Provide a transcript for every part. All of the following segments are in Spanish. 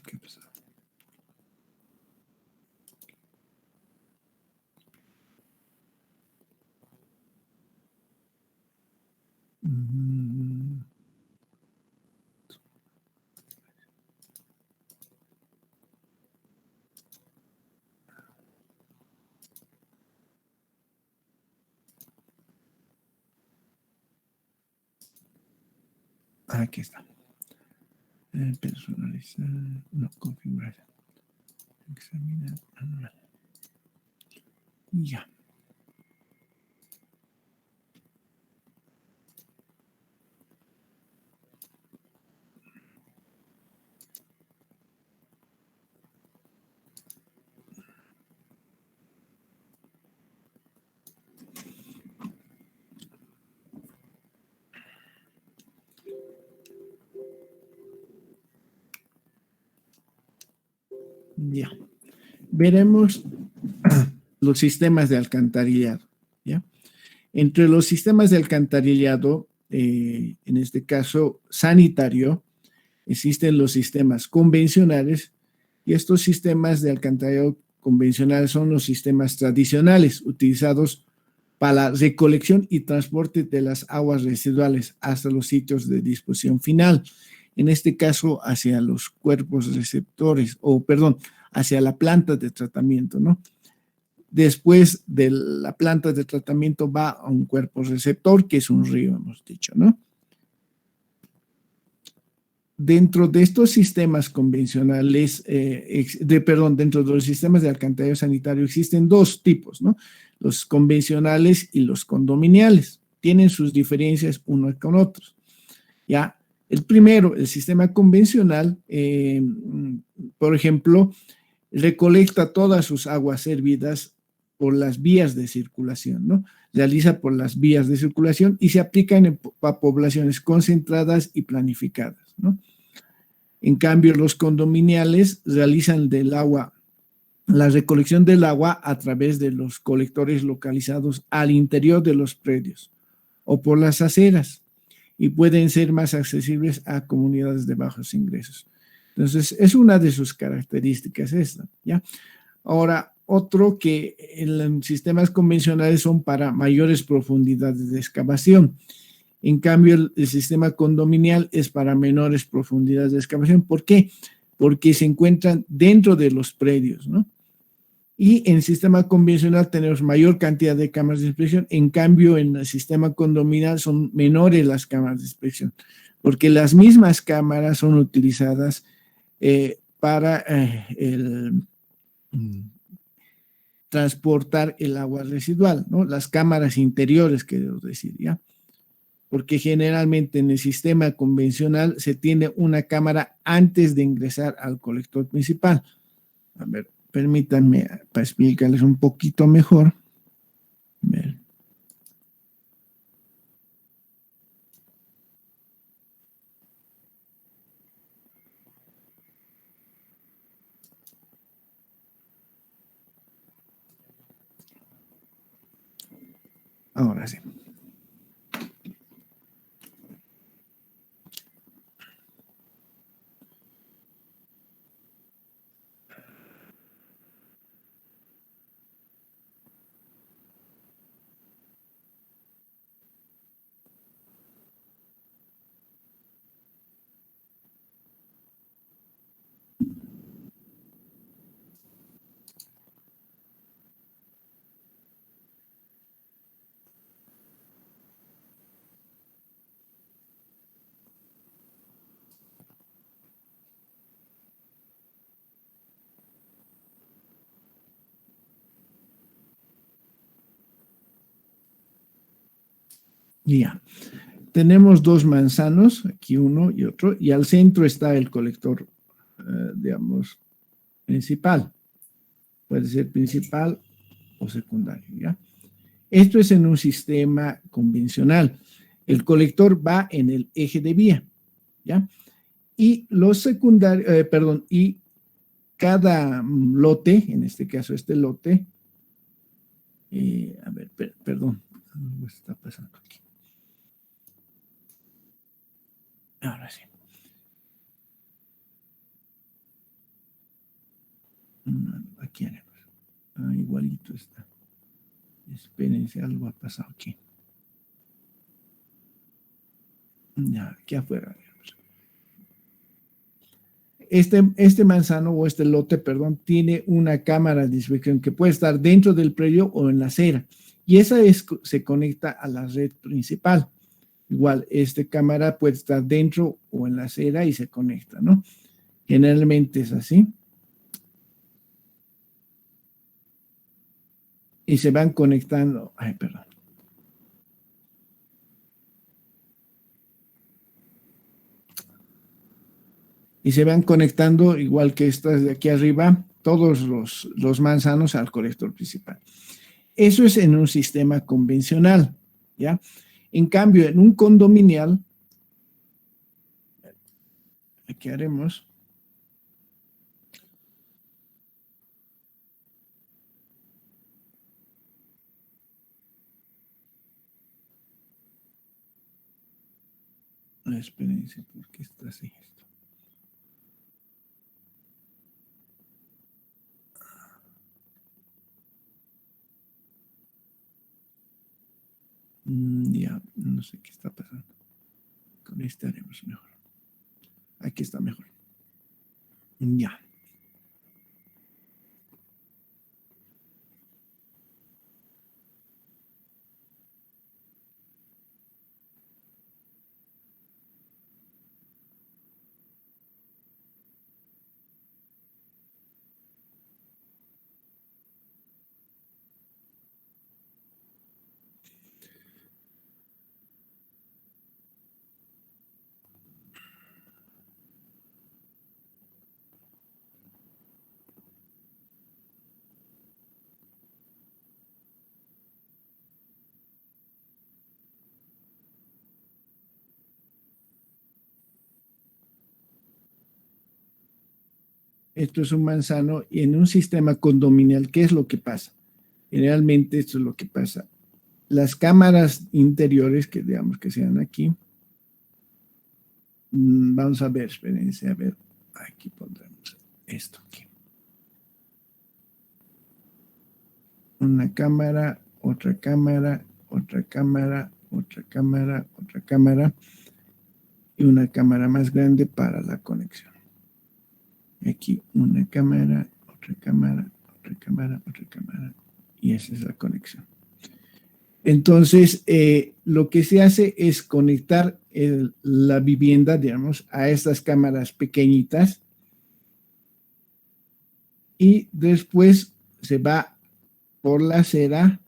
¿Qué pasó? Aquí está. Personalizar, no, configurar. Examinar manual. Ya. Ya. Veremos los sistemas de alcantarillado. ¿Ya? Entre los sistemas de alcantarillado, en este caso sanitario, existen los sistemas convencionales y estos sistemas de alcantarillado convencional son los sistemas tradicionales utilizados para la recolección y transporte de las aguas residuales hasta los sitios de disposición final. En este caso, hacia los cuerpos receptores, hacia la planta de tratamiento, ¿no? Después de la planta de tratamiento va a un cuerpo receptor, que es un río, hemos dicho, ¿no? Dentro de estos sistemas convencionales, dentro de los sistemas de alcantarillado sanitario existen dos tipos, ¿no? Los convencionales y los condominiales. Tienen sus diferencias unos con otros. Ya, el primero, el sistema convencional, por ejemplo, recolecta todas sus aguas servidas por las vías de circulación, ¿no? Realiza por las vías de circulación y se aplican a poblaciones concentradas y planificadas, ¿no? En cambio, los condominiales realizan la recolección del agua a través de los colectores localizados al interior de los predios o por las aceras y pueden ser más accesibles a comunidades de bajos ingresos. Entonces, es una de sus características esta, ¿ya? Ahora, otro que en sistemas convencionales son para mayores profundidades de excavación. En cambio, el sistema condominial es para menores profundidades de excavación. ¿Por qué? Porque se encuentran dentro de los predios, ¿no? Y en el sistema convencional tenemos mayor cantidad de cámaras de inspección. En cambio, en el sistema condominial son menores las cámaras de inspección, porque las mismas cámaras son utilizadas para transportar el agua residual, ¿no? Las cámaras interiores, quiero decir, ¿ya? Porque generalmente en el sistema convencional se tiene una cámara antes de ingresar al colector principal. A ver, permítanme para explicarles un poquito mejor. A ver. Ahora sí. Ya. Tenemos dos manzanos, aquí uno y otro, y al centro está el colector, digamos, principal. Puede ser principal o secundario, ¿ya? Esto es en un sistema convencional. El colector va en el eje de vía, ¿ya? Y los secundarios, y cada lote, en este caso este lote, a ver, perdón, ¿qué está pasando aquí? Ahora sí. Aquí haremos. Igualito está. Espérense, algo ha pasado aquí. Ya, aquí afuera. Este manzano o este lote, perdón, tiene una cámara de inspección que puede estar dentro del predio o en la acera. Y esa se conecta a la red principal. Igual, esta cámara puede estar dentro o en la acera y se conecta, ¿no? Generalmente es así. Y se van conectando. Ay, perdón. Y se van conectando, igual que estas de aquí arriba, todos los manzanos al colector principal. Eso es en un sistema convencional, ¿ya? En cambio, en un condominial, ¿qué haremos? Espérense, ¿por qué está así esto? Ya, no sé qué está pasando. Con este haremos mejor. Aquí está mejor. Ya. Esto es un manzano y en un sistema condominial, ¿qué es lo que pasa? Generalmente esto es lo que pasa. Las cámaras interiores, que digamos que sean aquí, vamos a ver, espérense, a ver, aquí pondremos esto aquí. Una cámara, otra cámara, otra cámara, otra cámara, otra cámara y una cámara más grande para la conexión. Aquí una cámara, otra cámara, otra cámara, otra cámara y esa es la conexión. Entonces, lo que se hace es conectar la vivienda, digamos, a estas cámaras pequeñitas y después se va por la acera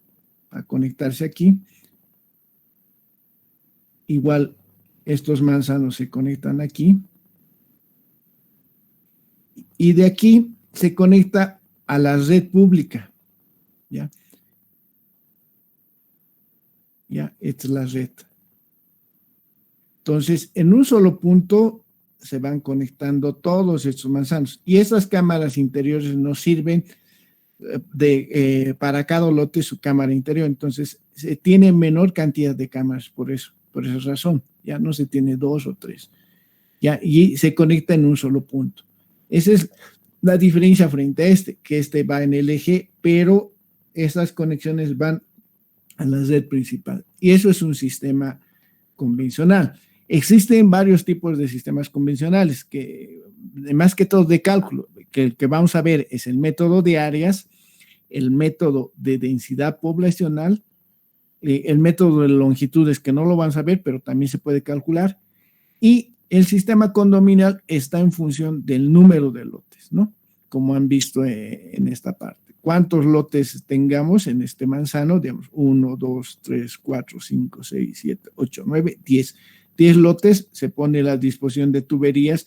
a conectarse aquí. Igual, estos manzanos se conectan aquí y de aquí se conecta a la red pública, ¿ya? Ya, esta es la red. Entonces, en un solo punto se van conectando todos estos manzanos. Y esas cámaras interiores nos sirven para cada lote su cámara interior. Entonces, se tiene menor cantidad de cámaras por eso, por esa razón. Ya no se tiene 2 o 3. Ya, y se conecta en un solo punto. Esa es la diferencia frente a que este va en el eje, pero esas conexiones van a la red principal. Y eso es un sistema convencional. Existen varios tipos de sistemas convencionales que, más que todo de cálculo, que el que vamos a ver es el método de áreas, el método de densidad poblacional, el método de longitudes, que no lo vamos a ver, pero también se puede calcular, y el sistema condominial está en función del número de lotes, ¿no? Como han visto en esta parte. ¿Cuántos lotes tengamos en este manzano? Digamos, 1, 2, 3, 4, 5, 6, 7, 8, 9, 10. 10 lotes se pone a la disposición de tuberías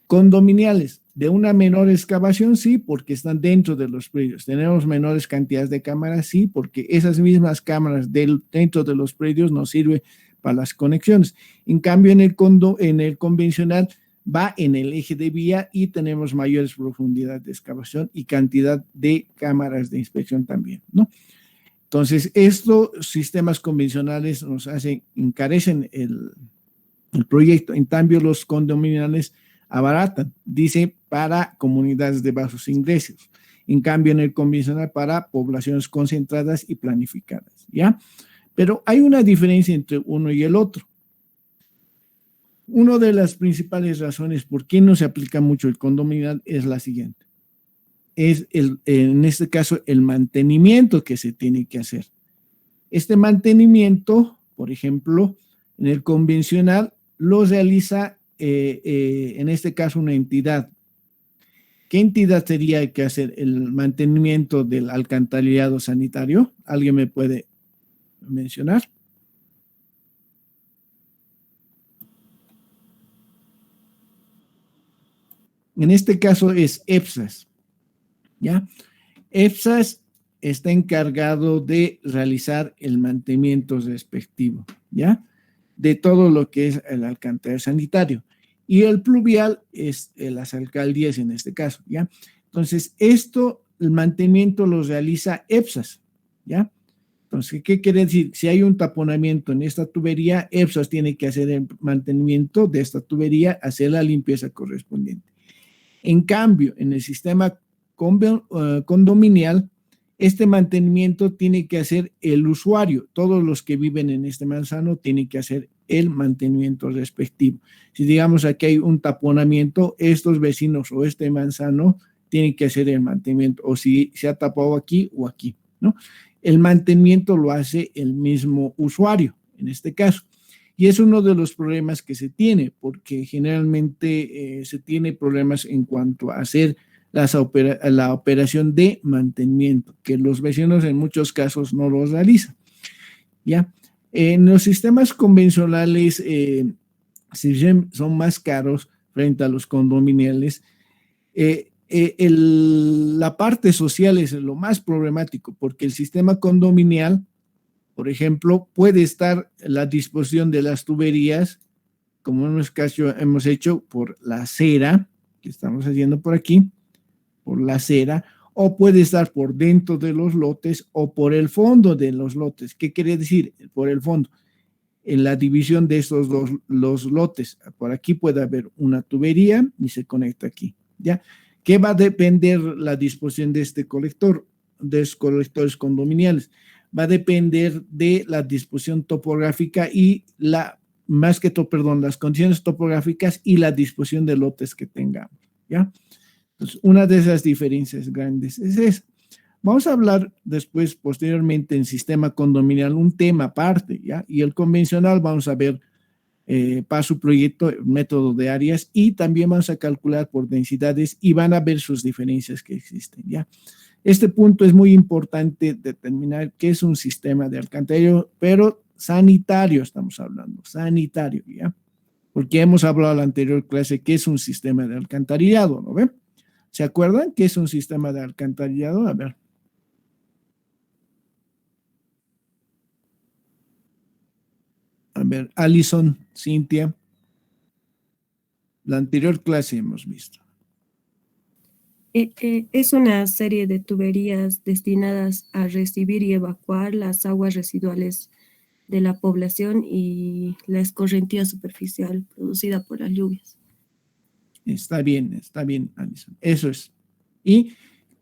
condominiales. De una menor excavación, sí, porque están dentro de los predios. Tenemos menores cantidades de cámaras, sí, porque esas mismas cámaras dentro de los predios nos sirven para las conexiones. En cambio, en el convencional va en el eje de vía y tenemos mayores profundidades de excavación y cantidad de cámaras de inspección también, ¿no? Entonces, estos sistemas convencionales encarecen el proyecto. En cambio, los condominiales abaratan, dice para comunidades de bajos ingresos. En cambio, en el convencional para poblaciones concentradas y planificadas, ¿ya? Pero hay una diferencia entre uno y el otro. Una de las principales razones por qué no se aplica mucho el condominial es la siguiente. Es en este caso el mantenimiento que se tiene que hacer. Este mantenimiento, por ejemplo, en el convencional lo realiza en este caso una entidad. ¿Qué entidad sería el que hacer el mantenimiento del alcantarillado sanitario? ¿Alguien me puede mencionar? En este caso es EPSAS, ¿ya? EPSAS está encargado de realizar el mantenimiento respectivo, ¿ya? De todo lo que es el alcantarillado sanitario. Y el pluvial es las alcaldías en este caso, ¿ya? Entonces, el mantenimiento lo realiza EPSAS, ¿ya? Entonces, ¿qué quiere decir? Si hay un taponamiento en esta tubería, EPSAS tiene que hacer el mantenimiento de esta tubería, hacer la limpieza correspondiente. En cambio, en el sistema condominial, este mantenimiento tiene que hacer el usuario. Todos los que viven en este manzano tienen que hacer el mantenimiento respectivo. Si digamos aquí hay un taponamiento, estos vecinos o este manzano tienen que hacer el mantenimiento, o si se ha tapado aquí o aquí, ¿no? El mantenimiento lo hace el mismo usuario, en este caso. Y es uno de los problemas que se tiene, porque generalmente se tiene problemas en cuanto a hacer la operación de mantenimiento, que los vecinos en muchos casos no lo realizan, ¿ya? En los sistemas convencionales, si bien son más caros frente a los condominiales, la parte social es lo más problemático, porque el sistema condominial, por ejemplo, puede estar la disposición de las tuberías, como en este caso hemos hecho por la acera, que estamos haciendo por aquí, por la acera, o puede estar por dentro de los lotes o por el fondo de los lotes. ¿Qué quiere decir? Por el fondo. En la división de estos los lotes, por aquí puede haber una tubería y se conecta aquí, ¿ya? ¿Qué va a depender la disposición de este colector, de los colectores condominiales? Va a depender de la disposición topográfica y más que todo, perdón, las condiciones topográficas y la disposición de lotes que tengamos, ¿ya? Entonces, una de esas diferencias grandes es esa. Vamos a hablar después, posteriormente, en sistema condominial, un tema aparte, ¿ya? Y el convencional vamos a ver para su proyecto, método de áreas, y también vamos a calcular por densidades y van a ver sus diferencias que existen, ¿ya? Este punto es muy importante determinar qué es un sistema de alcantarillado, pero sanitario estamos hablando, sanitario, ¿ya? Porque hemos hablado en la anterior clase qué es un sistema de alcantarillado, ¿no ven? ¿Se acuerdan qué es un sistema de alcantarillado? A ver. A ver, Alison, Cintia, la anterior clase hemos visto. Es una serie de tuberías destinadas a recibir y evacuar las aguas residuales de la población y la escorrentía superficial producida por las lluvias. Está bien, Alison. Eso es. Y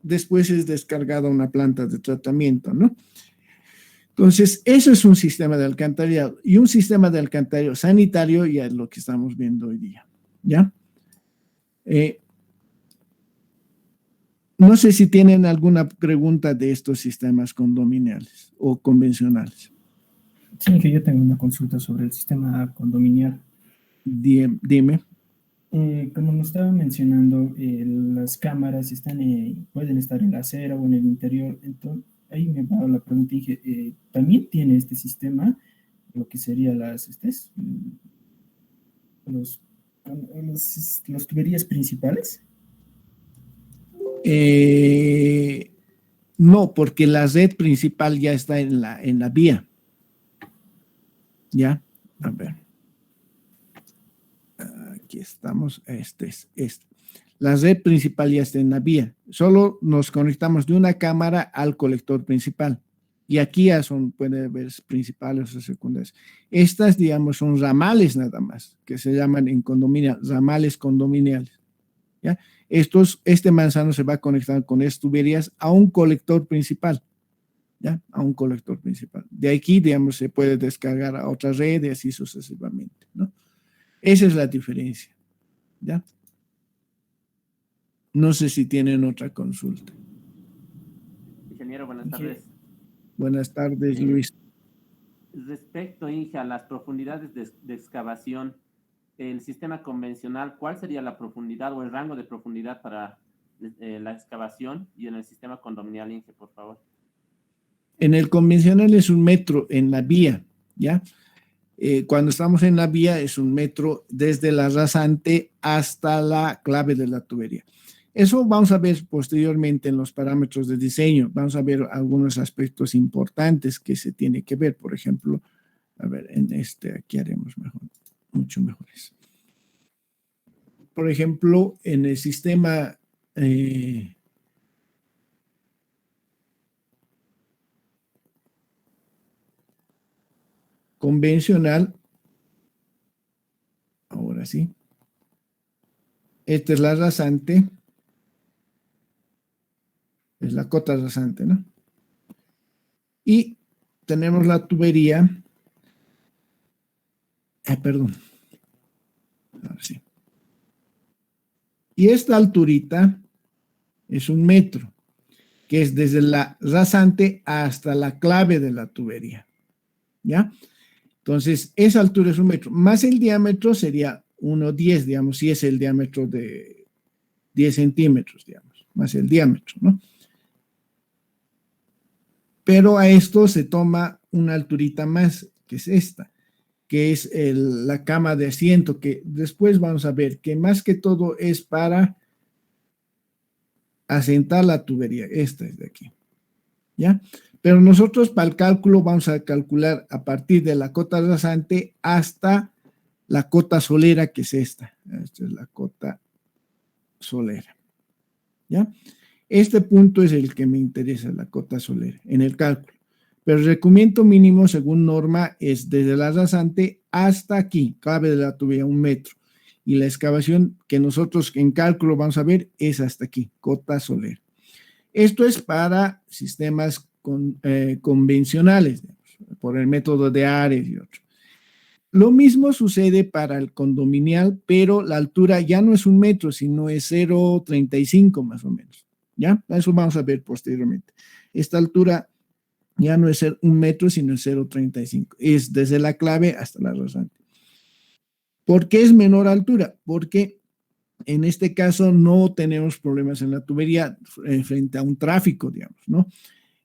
después es descargada una planta de tratamiento, ¿no? Entonces, eso es un sistema de alcantarillado. Y un sistema de alcantarillado sanitario ya es lo que estamos viendo hoy día, ¿ya? No sé si tienen alguna pregunta de estos sistemas condominiales o convencionales. Sí, que yo tengo una consulta sobre el sistema condominial. Dime. Como me estaba mencionando, las cámaras pueden estar en la acera o en el interior. Entonces, ahí me va la pregunta. Dije, ¿también tiene este sistema lo que serían las tuberías principales? No, porque la red principal ya está en la vía. ¿Ya? A ver. Aquí estamos. Este. La red principal ya está en la vía. Solo nos conectamos de una cámara al colector principal. Y aquí ya puede ver principales o secundarias. Estas, digamos, son ramales nada más, que se llaman en condominio ramales condominiales. ¿Ya? Este manzano se va a conectar con estas tuberías a un colector principal. ¿Ya? A un colector principal. De aquí, digamos, se puede descargar a otra red y así sucesivamente, ¿no? Esa es la diferencia. ¿Ya? No sé si tienen otra consulta. Ingeniero, buenas tardes. Buenas tardes, Luis. Respecto, Inge, a las profundidades de excavación, el sistema convencional, ¿cuál sería la profundidad o el rango de profundidad para la excavación? Y en el sistema condominial, Inge, por favor. En el convencional es 1 metro en la vía, ¿ya? Cuando estamos en la vía es 1 metro desde la rasante hasta la clave de la tubería. Eso vamos a ver posteriormente en los parámetros de diseño. Vamos a ver algunos aspectos importantes que se tiene que ver. Por ejemplo, a ver, aquí haremos mejor, mucho mejores. Por ejemplo, en el sistema convencional, ahora sí, esta es la rasante, es la cota rasante, ¿no? Y tenemos la tubería, perdón, ahora sí. Y esta alturita es 1 metro, que es desde la rasante hasta la clave de la tubería, ¿ya? Entonces, esa altura es 1 metro, más el diámetro sería 1,10, digamos, si es el diámetro de 10 centímetros, digamos, más el diámetro, ¿no? Pero a esto se toma una alturita más, que es esta, que es la cama de asiento, que después vamos a ver que más que todo es para asentar la tubería. Esta es de aquí, ¿ya? Pero nosotros para el cálculo vamos a calcular a partir de la cota rasante hasta la cota solera, que es esta. Esta es la cota solera, ¿ya? Este punto es el que me interesa, la cota solera, en el cálculo. Pero el recubrimiento mínimo, según norma, es desde la rasante hasta aquí, clave de la tubería, 1 metro. Y la excavación que nosotros en cálculo vamos a ver es hasta aquí, cota solera. Esto es para sistemas convencionales, digamos, por el método de Ares y otro. Lo mismo sucede para el condominial, pero la altura ya no es 1 metro, sino es 0,35 más o menos. ¿Ya? Eso vamos a ver posteriormente. Esta altura ya no es 1 metro, sino es 0,35. Es desde la clave hasta la rasante. ¿Por qué es menor altura? Porque en este caso no tenemos problemas en la tubería frente a un tráfico, digamos, ¿no?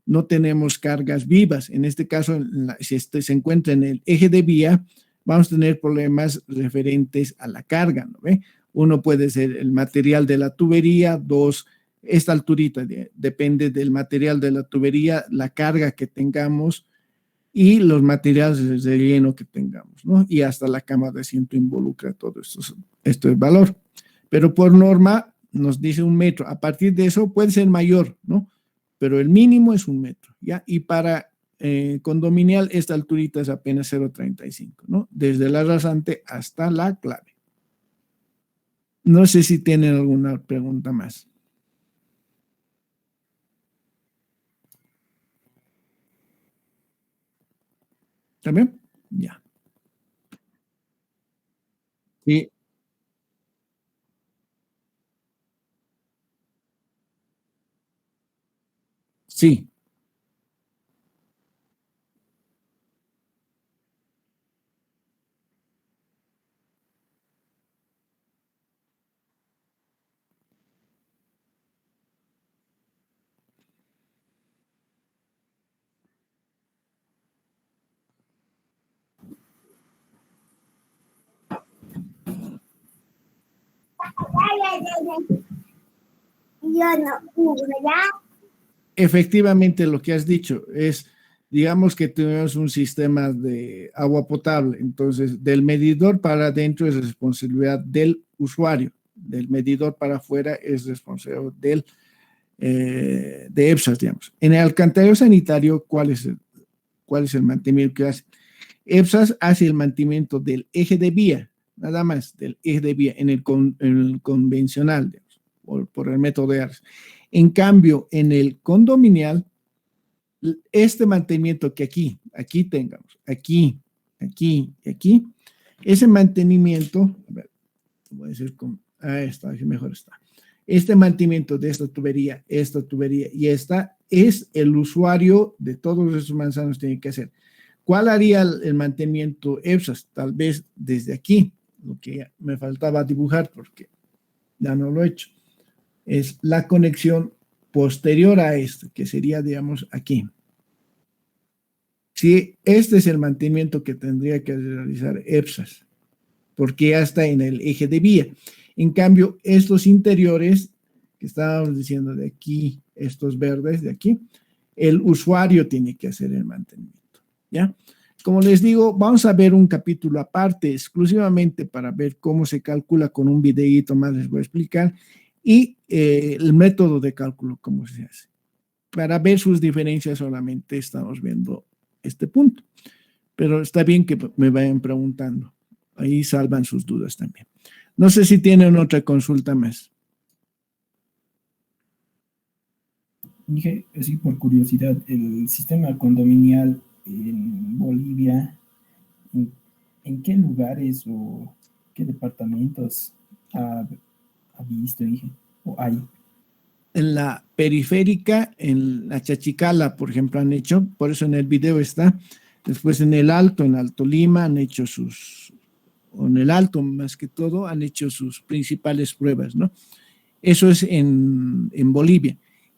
No tenemos cargas vivas. En este caso, si se encuentra en el eje de vía, vamos a tener problemas referentes a la carga, ¿no ve? Uno puede ser el material de la tubería, 2, esta alturita depende del material de la tubería, la carga que tengamos y los materiales de relleno que tengamos, ¿no? Y hasta la cama de asiento involucra todo esto es valor. Pero por norma nos dice 1 metro. A partir de eso puede ser mayor, ¿no? Pero el mínimo es 1 metro, ¿ya? Y para condominial esta alturita es apenas 0,35, ¿no? Desde la rasante hasta la clave. No sé si tienen alguna pregunta más. ¿Está bien? Ya. Sí. Sí. Efectivamente, lo que has dicho es, digamos que tenemos un sistema de agua potable, entonces del medidor para adentro es responsabilidad del usuario, del medidor para afuera es responsabilidad del de EPSAS, digamos. En el alcantarillado sanitario, ¿cuál es el mantenimiento que hace? EPSAS hace el mantenimiento del eje de vía, nada más, del eje de vía en el convencional, digamos, por el método de ARES. En cambio, en el condominial, este mantenimiento que aquí tengamos, aquí, ese mantenimiento, a ver, voy a decir con, está, mejor está. Este mantenimiento de esta tubería y esta es el usuario de todos esos manzanos tiene que hacer. ¿Cuál haría el mantenimiento EPSAS? Tal vez desde aquí, lo que me faltaba dibujar porque ya no lo he hecho, es la conexión posterior a esto, que sería, digamos, aquí. Sí, este es el mantenimiento que tendría que realizar EPSAS, porque ya está en el eje de vía. En cambio, estos interiores, que estábamos diciendo de aquí, estos verdes de aquí, el usuario tiene que hacer el mantenimiento, ¿ya? Como les digo, vamos a ver un capítulo aparte, exclusivamente para ver cómo se calcula con un videíto más, les voy a explicar, y el método de cálculo, cómo se hace. Para ver sus diferencias solamente estamos viendo este punto, pero está bien que me vayan preguntando, ahí salvan sus dudas también. No sé si tienen otra consulta más. Dije, así por curiosidad, el sistema condominial en Bolivia, ¿en qué lugares o qué departamentos ha visto, dije, o hay? En la periférica, en la Chachicala, por ejemplo, han hecho, por eso en el video está, después en Alto Lima han hecho o en el Alto más que todo, han hecho sus principales pruebas, ¿no? Eso es en Bolivia.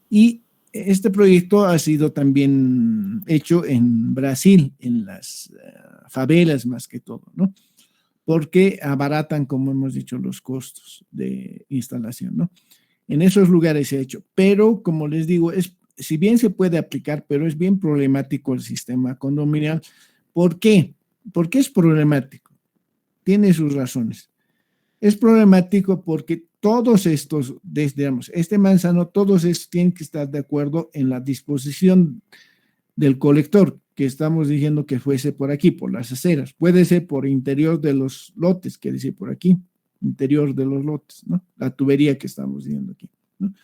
Y este proyecto ha sido también hecho en Brasil, en las favelas más que todo, ¿no? Porque abaratan, como hemos dicho, los costos de instalación, ¿no? En esos lugares se ha hecho, pero como les digo, si bien se puede aplicar, pero es bien problemático el sistema condominial. ¿Por qué? ¿Por qué es problemático? Tiene sus razones. Es problemático porque todos estos, digamos, este manzano, todos estos tienen que estar de acuerdo en la disposición del colector, que estamos diciendo que fuese por aquí, por las aceras. Puede ser por interior de los lotes, quiere decir por aquí, interior de los lotes, ¿no? La tubería que estamos viendo aquí, ¿no?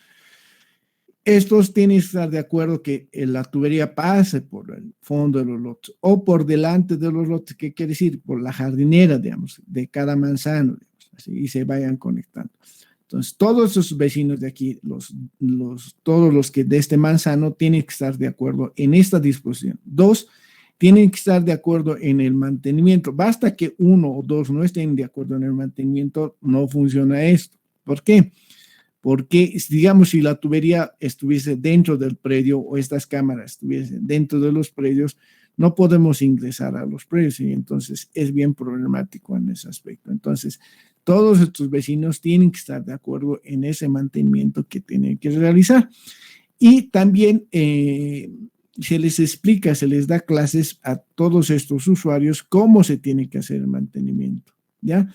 Estos tienen que estar de acuerdo que la tubería pase por el fondo de los lotes o por delante de los lotes, ¿qué quiere decir? Por la jardinera, digamos, de cada manzano, digamos, así, y se vayan conectando. Entonces, todos esos vecinos de aquí, todos los que de este manzano tienen que estar de acuerdo en esta disposición. Dos, tienen que estar de acuerdo en el mantenimiento. Basta que uno o dos no estén de acuerdo en el mantenimiento, no funciona esto. ¿Por qué? Porque, digamos, si la tubería estuviese dentro del predio o estas cámaras estuviesen dentro de los predios, no podemos ingresar a los predios y entonces es bien problemático en ese aspecto. Entonces, todos estos vecinos tienen que estar de acuerdo en ese mantenimiento que tienen que realizar. Y también se les explica, se les da clases a todos estos usuarios cómo se tiene que hacer el mantenimiento, ¿ya?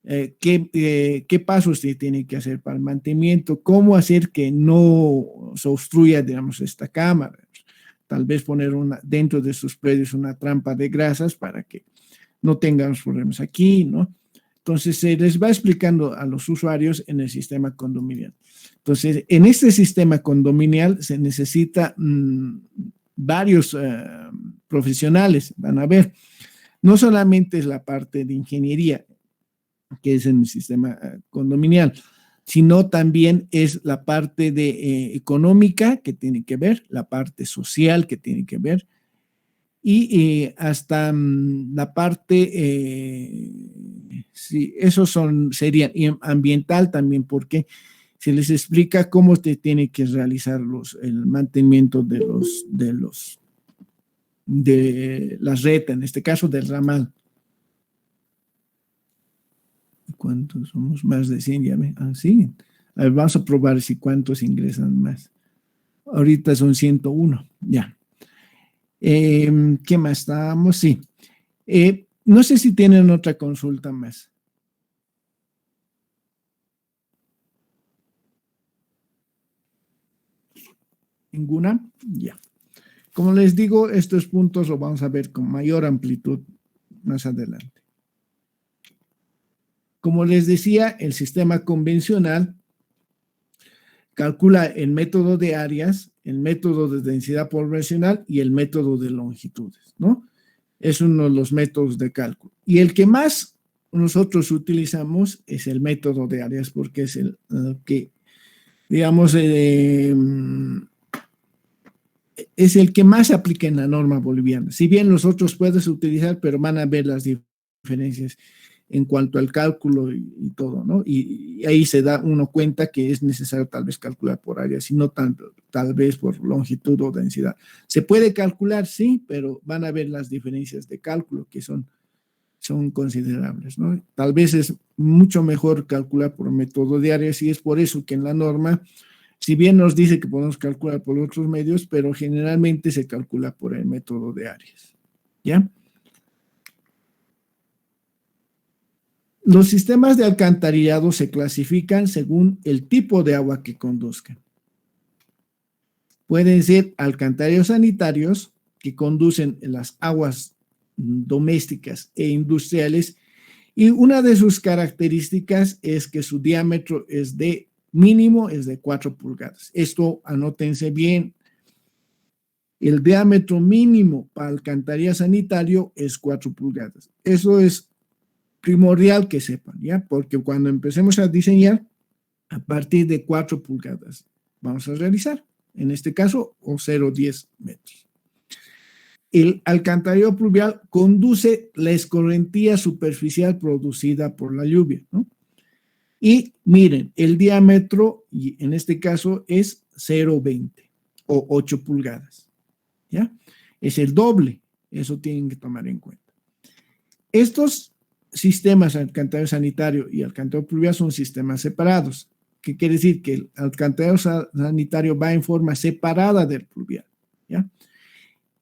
¿Qué pasos se tienen que hacer para el mantenimiento? ¿Cómo hacer que no se obstruya, digamos, esta cámara? Tal vez poner dentro de sus predios una trampa de grasas para que no tengamos problemas aquí, ¿no? Entonces, se les va explicando a los usuarios en el sistema condominial. Entonces, en este sistema condominial se necesita varios profesionales, van a ver. No solamente es la parte de ingeniería, que es en el sistema condominial, sino también es la parte de económica que tiene que ver, la parte social que tiene que ver, y hasta la parte, sí, esos serían ambiental también, porque se les explica cómo se tiene que realizar el mantenimiento de la red, en este caso del ramal. ¿Cuántos somos? Más de 100, ya ven. Ah, sí. A ver, vamos a probar si cuántos ingresan más. Ahorita son 101, ya. ¿Qué más estábamos? Sí. No sé si tienen otra consulta más. ¿Ninguna? Ya. Como les digo, estos puntos los vamos a ver con mayor amplitud más adelante. Como les decía, el sistema convencional calcula el método de áreas, el método de densidad poblacional y el método de longitudes, ¿no? Es uno de los métodos de cálculo. Y el que más nosotros utilizamos es el método de áreas porque es el que, digamos, es el que más se aplica en la norma boliviana. Si bien los otros puedes utilizar, pero van a ver las diferencias en cuanto al cálculo y todo, ¿no? Y ahí se da uno cuenta que es necesario tal vez calcular por área, sino tanto, tal vez por longitud o densidad. Se puede calcular, sí, pero van a ver las diferencias de cálculo que son considerables, ¿no? Tal vez es mucho mejor calcular por método de áreas y es por eso que en la norma, si bien nos dice que podemos calcular por otros medios, pero generalmente se calcula por el método de áreas, ¿ya? Los sistemas de alcantarillado se clasifican según el tipo de agua que conduzcan. Pueden ser alcantarillados sanitarios que conducen las aguas domésticas e industriales y una de sus características es que su diámetro es de mínimo es de 4 pulgadas. Esto anótense bien. El diámetro mínimo para alcantarillado sanitario es 4 pulgadas. Eso es primordial que sepan, ¿ya? Porque cuando empecemos a diseñar, a partir de 4 pulgadas vamos a realizar, en este caso, o 0,10 metros. El alcantarillado pluvial conduce la escorrentía superficial producida por la lluvia, ¿no? Y miren, el diámetro, y en este caso, es 0,20 o 8 pulgadas, ¿ya? Es el doble, eso tienen que tomar en cuenta. Estos sistemas alcantarillado sanitario y alcantarillado pluvial son sistemas separados. ¿Qué quiere decir? Que el alcantarillado sanitario va en forma separada del pluvial, ¿ya?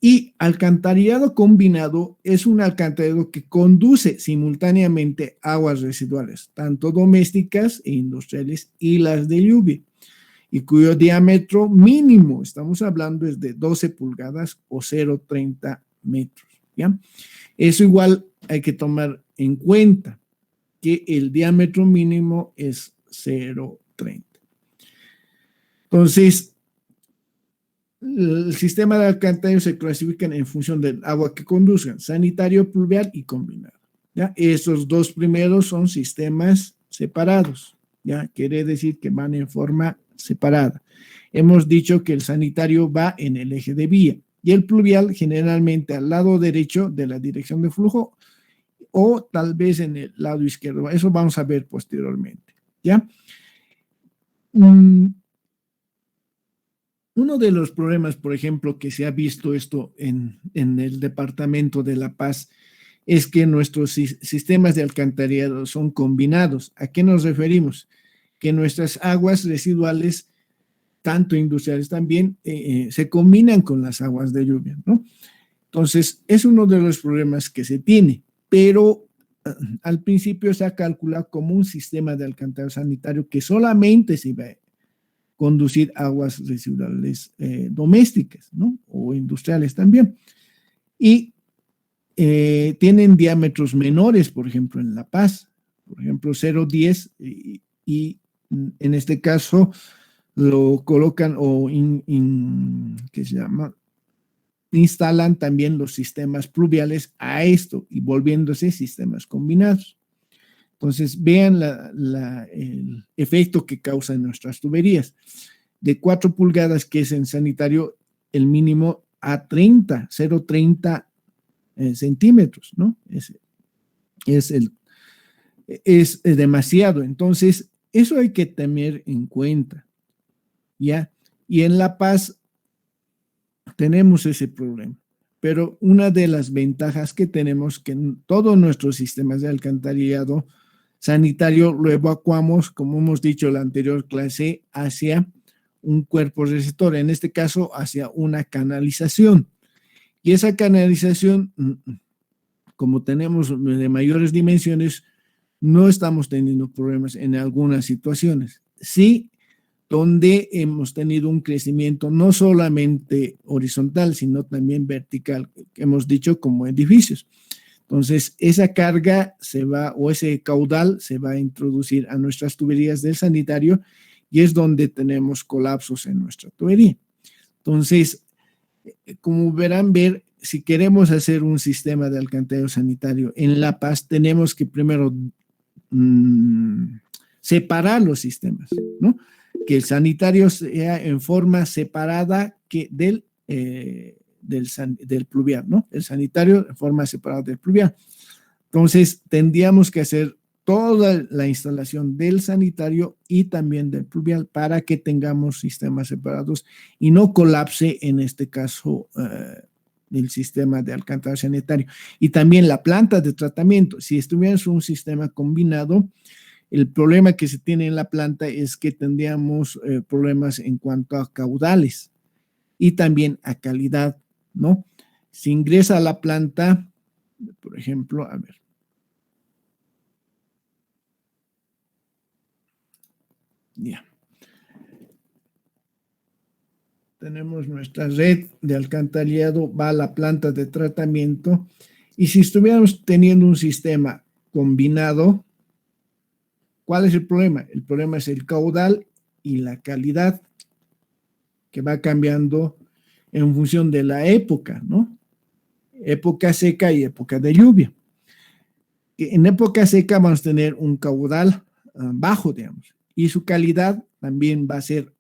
Y alcantarillado combinado es un alcantarillado que conduce simultáneamente aguas residuales, tanto domésticas e industriales y las de lluvia, y cuyo diámetro mínimo, estamos hablando, es de 12 pulgadas o 0,30 metros, ¿ya? Eso igual hay que tomar en cuenta que el diámetro mínimo es 0,30. Entonces, el sistema de alcantarillado se clasifican en función del agua que conduzcan, sanitario, pluvial y combinado, ¿ya? Esos dos primeros son sistemas separados, ¿ya? Quiere decir que van en forma separada. Hemos dicho que el sanitario va en el eje de vía y el pluvial generalmente al lado derecho de la dirección de flujo o tal vez en el lado izquierdo. Eso vamos a ver posteriormente, ¿ya? Uno de los problemas, por ejemplo, que se ha visto esto en el departamento de La Paz es que nuestros sistemas de alcantarillado son combinados. ¿A qué nos referimos? Que nuestras aguas residuales, tanto industriales también, se combinan con las aguas de lluvia, ¿no? Entonces, es uno de los problemas que se tiene, pero al principio se ha calculado como un sistema de alcantarillado sanitario que solamente se iba a conducir aguas residuales domésticas, ¿no? O industriales también. Y tienen diámetros menores, por ejemplo, en La Paz, por ejemplo, 0,10 y en este caso lo colocan o ¿qué se llama? Instalan también los sistemas pluviales a esto y volviéndose sistemas combinados. Entonces, vean el efecto que causan nuestras tuberías. De 4 pulgadas, que es en sanitario, el mínimo a 0,30 centímetros, ¿no? Es demasiado. Entonces, eso hay que tener en cuenta, ¿ya? Y en La Paz tenemos ese problema. Pero una de las ventajas que tenemos que en todos nuestros sistemas de alcantarillado sanitario lo evacuamos, como hemos dicho en la anterior clase, hacia un cuerpo receptor, en este caso hacia una canalización. Y esa canalización, como tenemos de mayores dimensiones, no estamos teniendo problemas en algunas situaciones. Sí, donde hemos tenido un crecimiento no solamente horizontal, sino también vertical, que hemos dicho como edificios. Entonces, esa carga se va, o ese caudal se va a introducir a nuestras tuberías del sanitario y es donde tenemos colapsos en nuestra tubería. Entonces, como verán ver, si queremos hacer un sistema de alcantarillado sanitario en La Paz, tenemos que primero separar los sistemas, ¿no? Que el sanitario sea en forma separada del pluvial, ¿no? El sanitario en forma separada del pluvial. Entonces, tendríamos que hacer toda la instalación del sanitario y también del pluvial para que tengamos sistemas separados y no colapse, en este caso, el sistema de alcantarillado sanitario. Y también la planta de tratamiento. Si estuviéramos un sistema combinado, el problema que se tiene en la planta es que tendríamos problemas en cuanto a caudales y también a calidad, ¿no? Si ingresa a la planta, por ejemplo, a ver. Ya. Tenemos nuestra red de alcantarillado, va a la planta de tratamiento, y si estuviéramos teniendo un sistema combinado, ¿cuál es el problema? El problema es el caudal y la calidad, que va cambiando en función de la época, ¿no? Época seca y época de lluvia. En época seca vamos a tener un caudal bajo, digamos, y su calidad también va a ser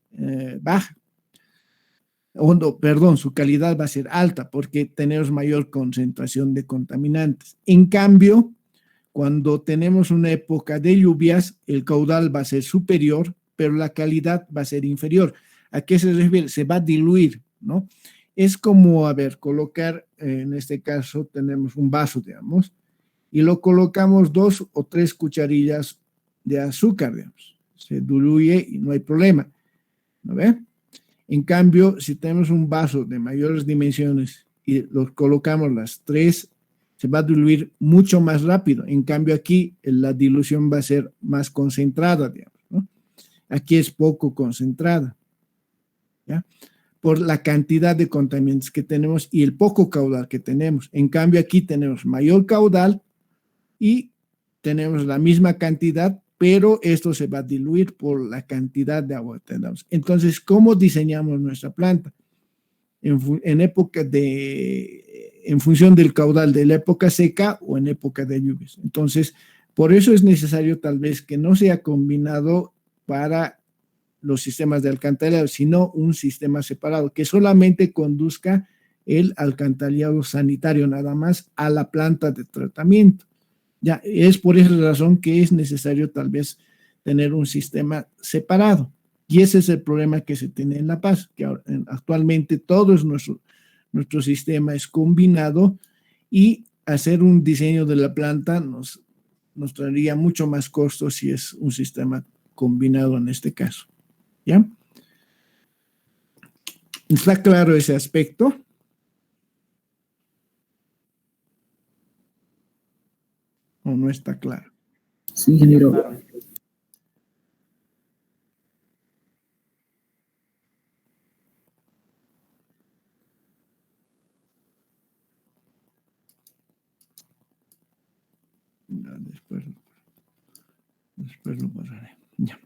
baja. Su calidad va a ser alta porque tenemos mayor concentración de contaminantes. En cambio, cuando tenemos una época de lluvias, el caudal va a ser superior, pero la calidad va a ser inferior. ¿A qué se refiere? Se va a diluir, ¿no? Es como, a ver, colocar, en este caso tenemos un vaso, digamos, y lo colocamos 2 o 3 cucharillas de azúcar, digamos. Se diluye y no hay problema, ¿no ve? En cambio, si tenemos un vaso de mayores dimensiones y los colocamos las 3, se va a diluir mucho más rápido. En cambio, aquí la dilución va a ser más concentrada, digamos, ¿no? Aquí es poco concentrada, ¿ya? Por la cantidad de contaminantes que tenemos y el poco caudal que tenemos. En cambio, aquí tenemos mayor caudal y tenemos la misma cantidad, pero esto se va a diluir por la cantidad de agua que tenemos. Entonces, ¿cómo diseñamos nuestra planta? En función del caudal de la época seca o en época de lluvias. Entonces, por eso es necesario tal vez que no sea combinado para los sistemas de alcantarillado, sino un sistema separado que solamente conduzca el alcantarillado sanitario nada más a la planta de tratamiento. Ya es por esa razón que es necesario tal vez tener un sistema separado. Y ese es el problema que se tiene en La Paz, que actualmente todo nuestro sistema es combinado y hacer un diseño de la planta nos traería mucho más costos si es un sistema combinado en este caso. ¿Ya? ¿Está claro ese aspecto? ¿O no está claro? Sí, ingeniero. No, después lo borraré. Ya.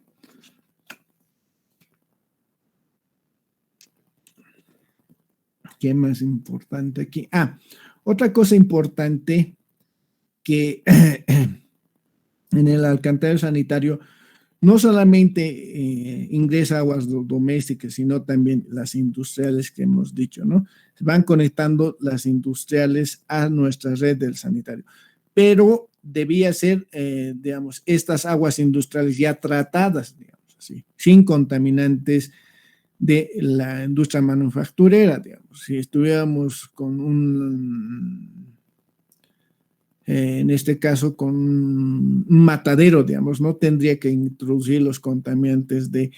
¿Qué más importante aquí? Otra cosa importante que en el alcantarillado sanitario no solamente ingresa aguas domésticas, sino también las industriales que hemos dicho, ¿no? Se van conectando las industriales a nuestra red del sanitario, pero debía ser, digamos, estas aguas industriales ya tratadas, digamos así, sin contaminantes de la industria manufacturera, digamos. Si estuviéramos con en este caso con un matadero, digamos, no tendría que introducir los contaminantes de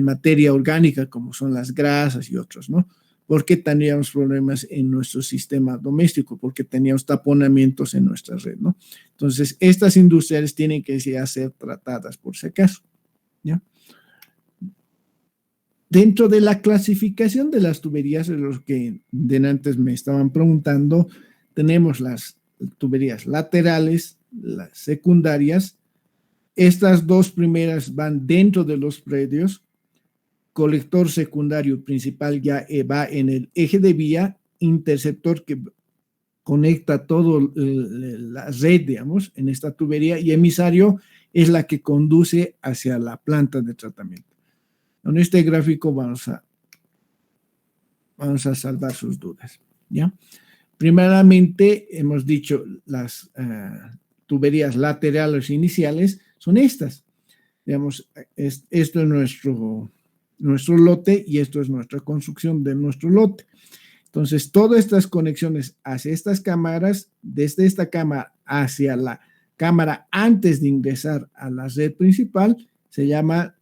materia orgánica, como son las grasas y otros, ¿no? Porque tendríamos problemas en nuestro sistema doméstico, porque teníamos taponamientos en nuestra red, ¿no? Entonces, estas industriales tienen que ser tratadas por si acaso, ¿ya? Dentro de la clasificación de las tuberías, de los que antes me estaban preguntando, tenemos las tuberías laterales, las secundarias. Estas dos primeras van dentro de los predios. Colector secundario principal ya va en el eje de vía, interceptor que conecta todo la red, digamos, en esta tubería, y emisario es la que conduce hacia la planta de tratamiento. En este gráfico vamos a salvar sus dudas, ¿ya? Primeramente, hemos dicho las tuberías laterales iniciales son estas. Digamos, esto es nuestro lote y esto es nuestra construcción de nuestro lote. Entonces, todas estas conexiones hacia estas cámaras, desde esta cámara hacia la cámara antes de ingresar a la red principal, se llama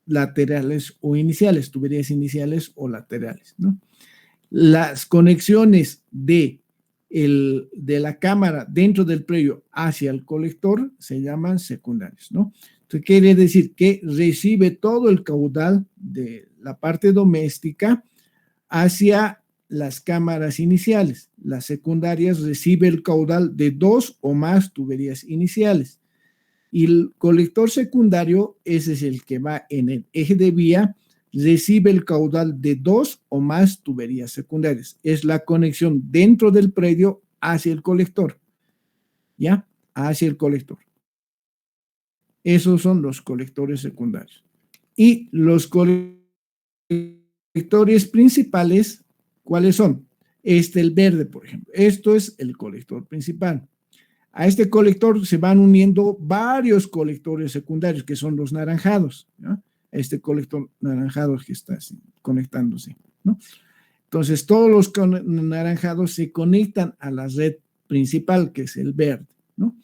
laterales o iniciales, tuberías iniciales o laterales, ¿no? Las conexiones de la cámara dentro del predio hacia el colector se llaman secundarias, ¿no? Entonces, quiere decir que recibe todo el caudal de la parte doméstica hacia las cámaras iniciales. Las secundarias recibe el caudal de 2 o más tuberías iniciales. Y el colector secundario, ese es el que va en el eje de vía, recibe el caudal de 2 o más tuberías secundarias. Es la conexión dentro del predio hacia el colector, ¿ya? Hacia el colector. Esos son los colectores secundarios. Y los colectores principales, ¿cuáles son? El verde, por ejemplo. Esto es el colector principal. A este colector se van uniendo varios colectores secundarios, que son los naranjados, ¿no? Este colector naranjado que está conectándose, ¿no? Entonces, todos los naranjados se conectan a la red principal, que es el verde, ¿no?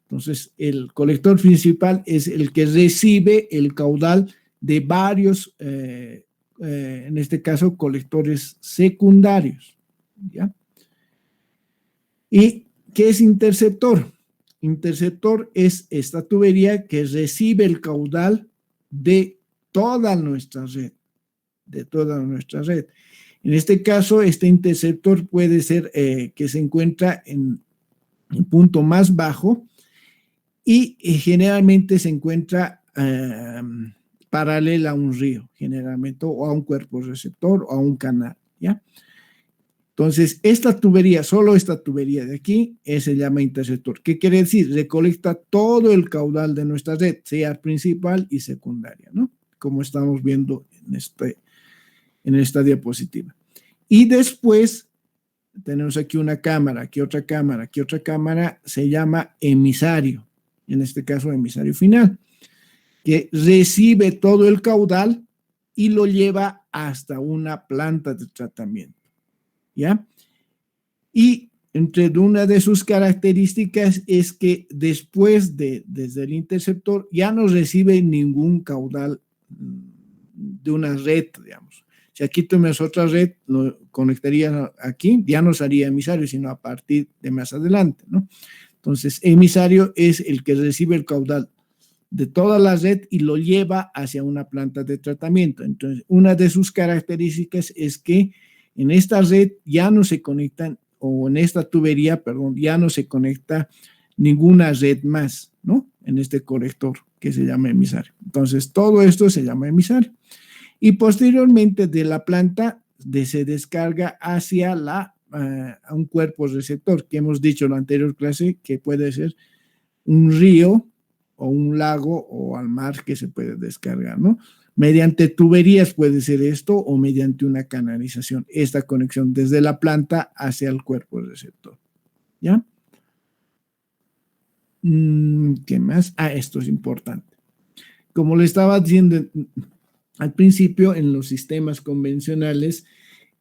Entonces, el colector principal es el que recibe el caudal de varios, en este caso, colectores secundarios, ¿ya? ¿Y qué es interceptor? Interceptor es esta tubería que recibe el caudal de toda nuestra red, En este caso, este interceptor puede ser que se encuentra en el punto más bajo y generalmente se encuentra paralela a un río, generalmente, o a un cuerpo receptor o a un canal, ¿ya? Entonces, esta tubería, solo esta tubería de aquí, se llama interceptor. ¿Qué quiere decir? Recolecta todo el caudal de nuestra red, sea principal y secundaria, ¿no? Como estamos viendo en esta diapositiva. Y después tenemos aquí una cámara, aquí otra cámara, aquí otra cámara, se llama emisario, en este caso emisario final, que recibe todo el caudal y lo lleva hasta una planta de tratamiento, ¿ya? Y entre una de sus características es que después desde el interceptor ya no recibe ningún caudal de una red, digamos. Si aquí tuvimos otra red, lo conectaría aquí, ya no sería emisario, sino a partir de más adelante, ¿no? Entonces, emisario es el que recibe el caudal de toda la red y lo lleva hacia una planta de tratamiento. Entonces, una de sus características es que en esta red ya no se conectan, o en esta tubería, perdón, ya no se conecta ninguna red más, ¿no? En este colector que se llama emisario. Entonces, todo esto se llama emisario. Y posteriormente de la planta se descarga hacia a un cuerpo receptor, que hemos dicho en la anterior clase, que puede ser un río o un lago o al mar que se puede descargar, ¿no? Mediante tuberías puede ser esto o mediante una canalización, esta conexión desde la planta hacia el cuerpo receptor, ¿ya? ¿Qué más? Esto es importante. Como le estaba diciendo al principio, en los sistemas convencionales,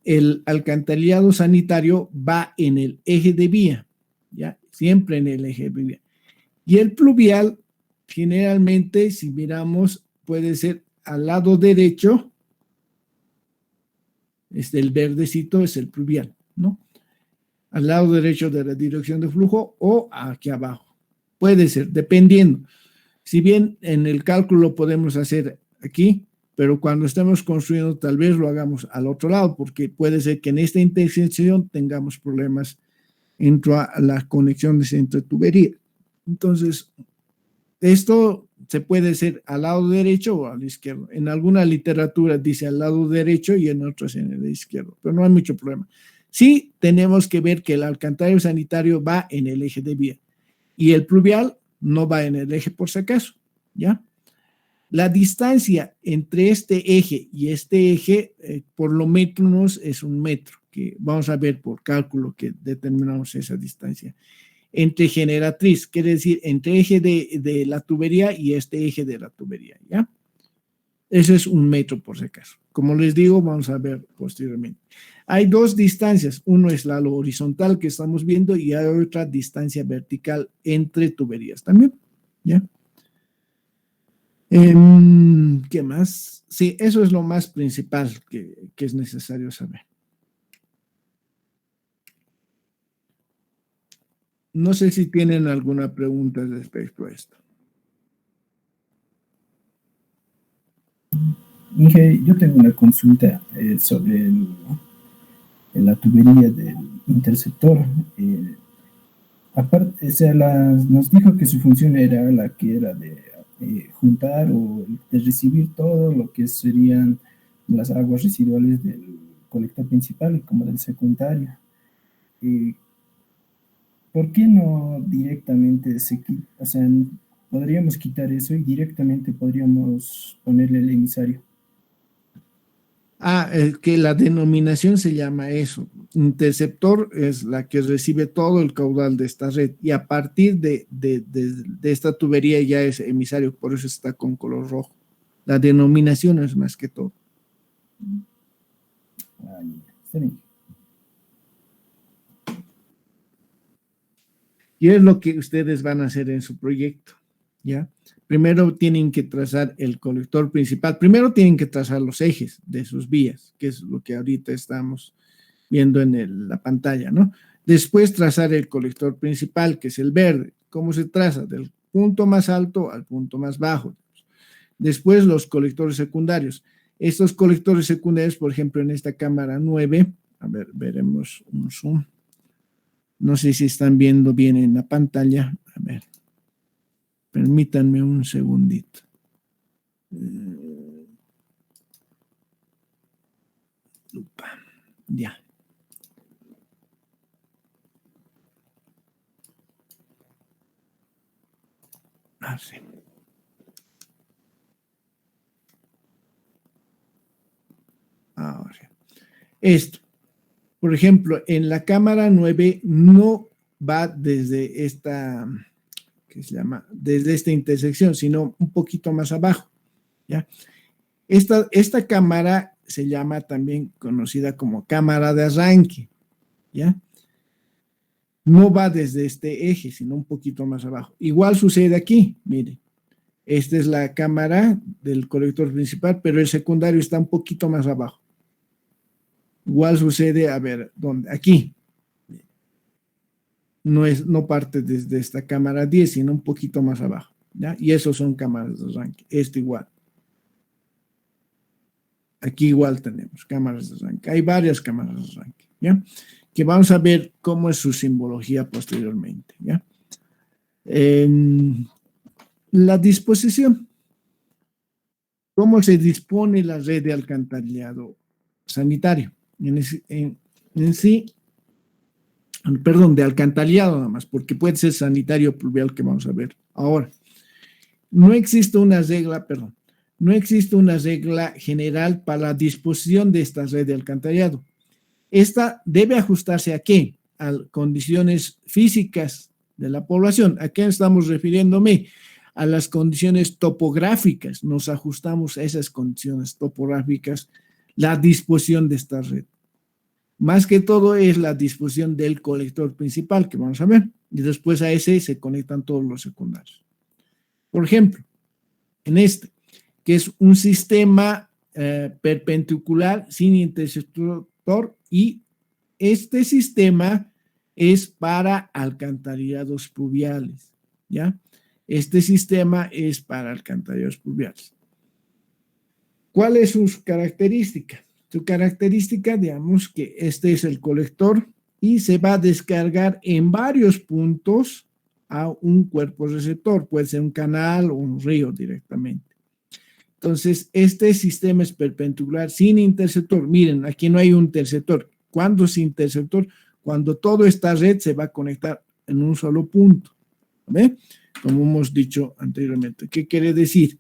el alcantarillado sanitario va en el eje de vía, ¿ya? Siempre en el eje de vía. Y el pluvial, generalmente, si miramos, puede ser al lado derecho, el verdecito es el pluvial, ¿no? Al lado derecho de la dirección de flujo o aquí abajo. Puede ser, dependiendo. Si bien en el cálculo lo podemos hacer aquí, pero cuando estemos construyendo tal vez lo hagamos al otro lado, porque puede ser que en esta intersección tengamos problemas entre las conexiones entre tuberías. Entonces, esto se puede hacer al lado derecho o al izquierdo. En alguna literatura dice al lado derecho y en otras en el izquierdo, pero no hay mucho problema. Sí tenemos que ver que el alcantarillado sanitario va en el eje de vía y el pluvial no va en el eje por si acaso, ¿ya? La distancia entre este eje y este eje, por lo menos es 1 metro, que vamos a ver por cálculo que determinamos esa distancia. Entre generatriz, quiere decir entre eje de la tubería y este eje de la tubería, ¿ya? Eso es 1 metro por si acaso. Como les digo, vamos a ver posteriormente. Hay 2 distancias, uno es la horizontal que estamos viendo y hay otra distancia vertical entre tuberías también, ¿ya? ¿Qué más? Sí, eso es lo más principal que es necesario saber. No sé si tienen alguna pregunta respecto a esto. Inge, yo tengo una consulta sobre la tubería del interceptor. Aparte, o sea, nos dijo que su función era la que era de juntar o de recibir todo lo que serían las aguas residuales del colector principal como del secundario. ¿Por qué no directamente o sea, podríamos quitar eso y directamente podríamos ponerle el emisario? Que la denominación se llama eso. Interceptor es la que recibe todo el caudal de esta red y a partir de esta tubería ya es emisario, por eso está con color rojo. La denominación es más que todo. Está bien. Y es lo que ustedes van a hacer en su proyecto, ¿ya? Primero tienen que trazar el colector principal. Primero tienen que trazar los ejes de sus vías, que es lo que ahorita estamos viendo en la pantalla, ¿no? Después trazar el colector principal, que es el verde. ¿Cómo se traza? Del punto más alto al punto más bajo. Después los colectores secundarios. Estos colectores secundarios, por ejemplo, en esta cámara 9, a ver, veremos un zoom. No sé si están viendo bien en la pantalla. A ver. Permítanme un segundito. Ya. Así. Ahora. Esto. Por ejemplo, en la cámara 9 no va desde esta, ¿qué se llama? Desde esta intersección, sino un poquito más abajo, ¿ya? Esta cámara se llama también conocida como cámara de arranque, ¿ya? No va desde este eje, sino un poquito más abajo. Igual sucede aquí, mire. Esta es la cámara del colector principal, pero el secundario está un poquito más abajo. Igual sucede, a ver, ¿dónde? Aquí. No parte desde esta cámara 10, sino un poquito más abajo, ¿ya? Y esos son cámaras de arranque. Esto igual. Aquí igual tenemos cámaras de arranque. Hay varias cámaras de arranque, ¿ya? Que vamos a ver cómo es su simbología posteriormente, ¿ya? La disposición. ¿Cómo se dispone la red de alcantarillado sanitario? Perdón, de alcantarillado nada más, porque puede ser sanitario pluvial que vamos a ver ahora. No existe una regla general para la disposición de esta red de alcantarillado. Esta debe ajustarse ¿a qué? A condiciones físicas de la población. ¿A qué estamos refiriéndome? A las condiciones topográficas. Nos ajustamos a esas condiciones topográficas, la disposición de esta red. Más que todo es la disposición del colector principal que vamos a ver. Y después a ese se conectan todos los secundarios. Por ejemplo, en este, que es un sistema perpendicular sin interceptor y este sistema es para alcantarillados pluviales, ¿ya? Este sistema es para alcantarillados pluviales. ¿Cuál es su característica? Su característica, digamos que este es el colector y se va a descargar en varios puntos a un cuerpo receptor, puede ser un canal o un río directamente. Entonces, este sistema es perpendicular sin interceptor. Miren, aquí no hay un interceptor. ¿Cuándo es interceptor? Cuando toda esta red se va a conectar en un solo punto. ¿Ve? Como hemos dicho anteriormente. ¿Qué quiere decir?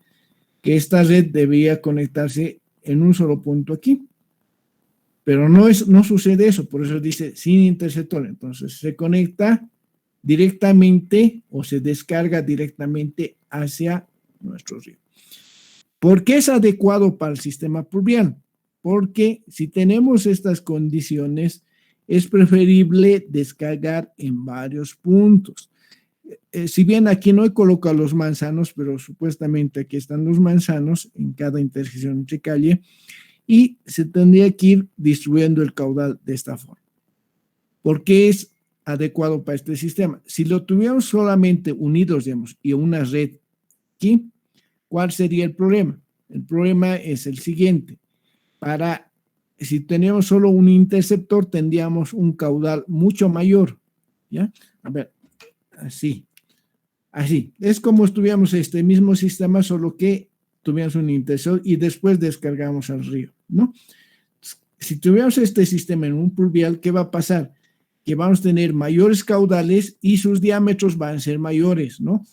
Que esta red debería conectarse en un solo punto aquí. Pero no sucede eso, por eso dice sin interceptor. Entonces, se conecta directamente o se descarga directamente hacia nuestro río. ¿Por qué es adecuado para el sistema pluvial? Porque si tenemos estas condiciones, es preferible descargar en varios puntos. Si bien aquí no he colocado los manzanos, pero supuestamente aquí están los manzanos en cada intersección entre calle, y se tendría que ir distribuyendo el caudal de esta forma. ¿Por qué es adecuado para este sistema? Si lo tuviéramos solamente unidos, digamos, y una red aquí, ¿cuál sería el problema? El problema es el siguiente. Si teníamos solo un interceptor, tendríamos un caudal mucho mayor. ¿Ya? A ver, así. Es como estuviéramos este mismo sistema, solo que tuviéramos un interceptor y después descargamos al río, ¿no? Si tuviéramos este sistema en un pluvial, ¿qué va a pasar? Que vamos a tener mayores caudales y sus diámetros van a ser mayores, ¿no?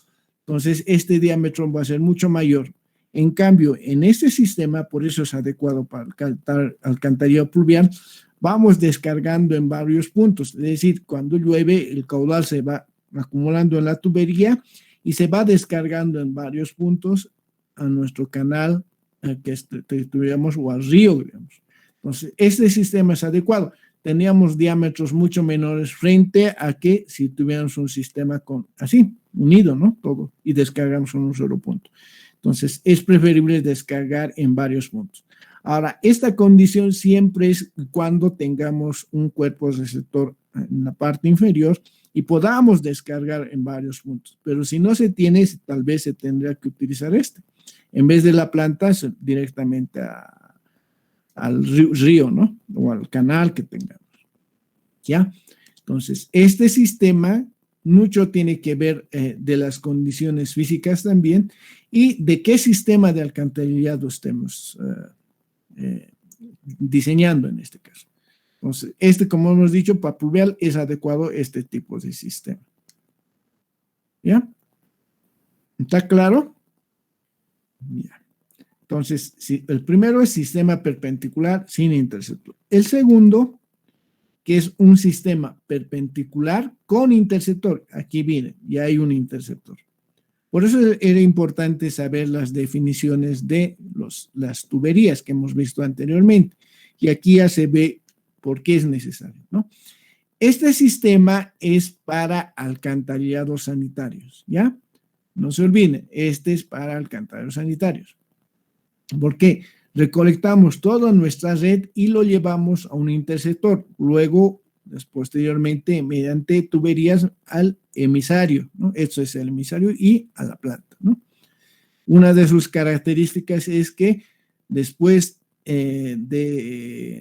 Entonces, este diámetro va a ser mucho mayor. En cambio, en este sistema, por eso es adecuado para alcantarillado pluvial, vamos descargando en varios puntos. Es decir, cuando llueve, el caudal se va acumulando en la tubería y se va descargando en varios puntos a nuestro canal que tuviéramos o al río, digamos. Entonces, este sistema es adecuado. Teníamos diámetros mucho menores frente a que si tuviéramos un sistema así, unido, ¿no? Todo, y descargamos en un solo punto. Entonces, es preferible descargar en varios puntos. Ahora, esta condición siempre es cuando tengamos un cuerpo receptor en la parte inferior y podamos descargar en varios puntos. Pero si no se tiene, tal vez se tendría que utilizar este. En vez de la planta, directamente al río, ¿no? O al canal que tengamos. ¿Ya? Entonces, este sistema mucho tiene que ver de las condiciones físicas también y de qué sistema de alcantarillado estemos diseñando en este caso. Entonces, como hemos dicho, para pluvial es adecuado este tipo de sistema. ¿Ya? ¿Está claro? Ya. Entonces, el primero es sistema perpendicular sin interceptor. El segundo, que es un sistema perpendicular con interceptor. Aquí viene, ya hay un interceptor. Por eso era importante saber las definiciones de las tuberías que hemos visto anteriormente. Y aquí ya se ve por qué es necesario, ¿no? Este sistema es para alcantarillados sanitarios, ¿ya? No se olviden, este es para alcantarillados sanitarios. ¿Por qué? Recolectamos toda nuestra red y lo llevamos a un interceptor. Luego, posteriormente, mediante tuberías al emisario, ¿no? Esto es el emisario y a la planta, ¿no? Una de sus características es que después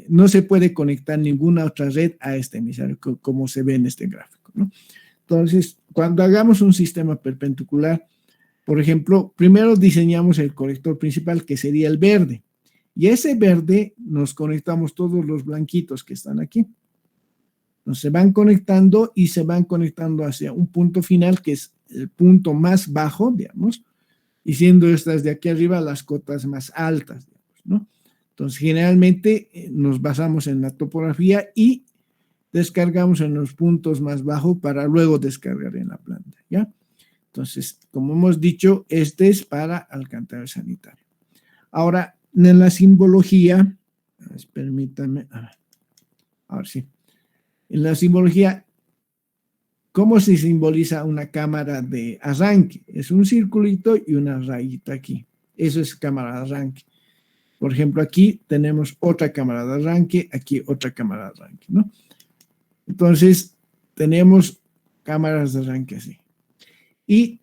no se puede conectar ninguna otra red a este emisario, como se ve en este gráfico, ¿no? Entonces, cuando hagamos un sistema perpendicular, por ejemplo, primero diseñamos el colector principal, que sería el verde. Y ese verde nos conectamos todos los blanquitos que están aquí. Entonces se van conectando y se van conectando hacia un punto final que es el punto más bajo, digamos, y siendo estas de aquí arriba las cotas más altas, digamos, ¿no? Entonces generalmente nos basamos en la topografía y descargamos en los puntos más bajos para luego descargar en la planta, ¿ya? Entonces, como hemos dicho, este es para alcantarillado sanitario. Ahora, en la simbología, permítanme, ahora sí, en la simbología, ¿cómo se simboliza una cámara de arranque? Es un circulito y una rayita aquí. Eso es cámara de arranque. Por ejemplo, aquí tenemos otra cámara de arranque, aquí otra cámara de arranque, ¿no? Entonces, tenemos cámaras de arranque así. Y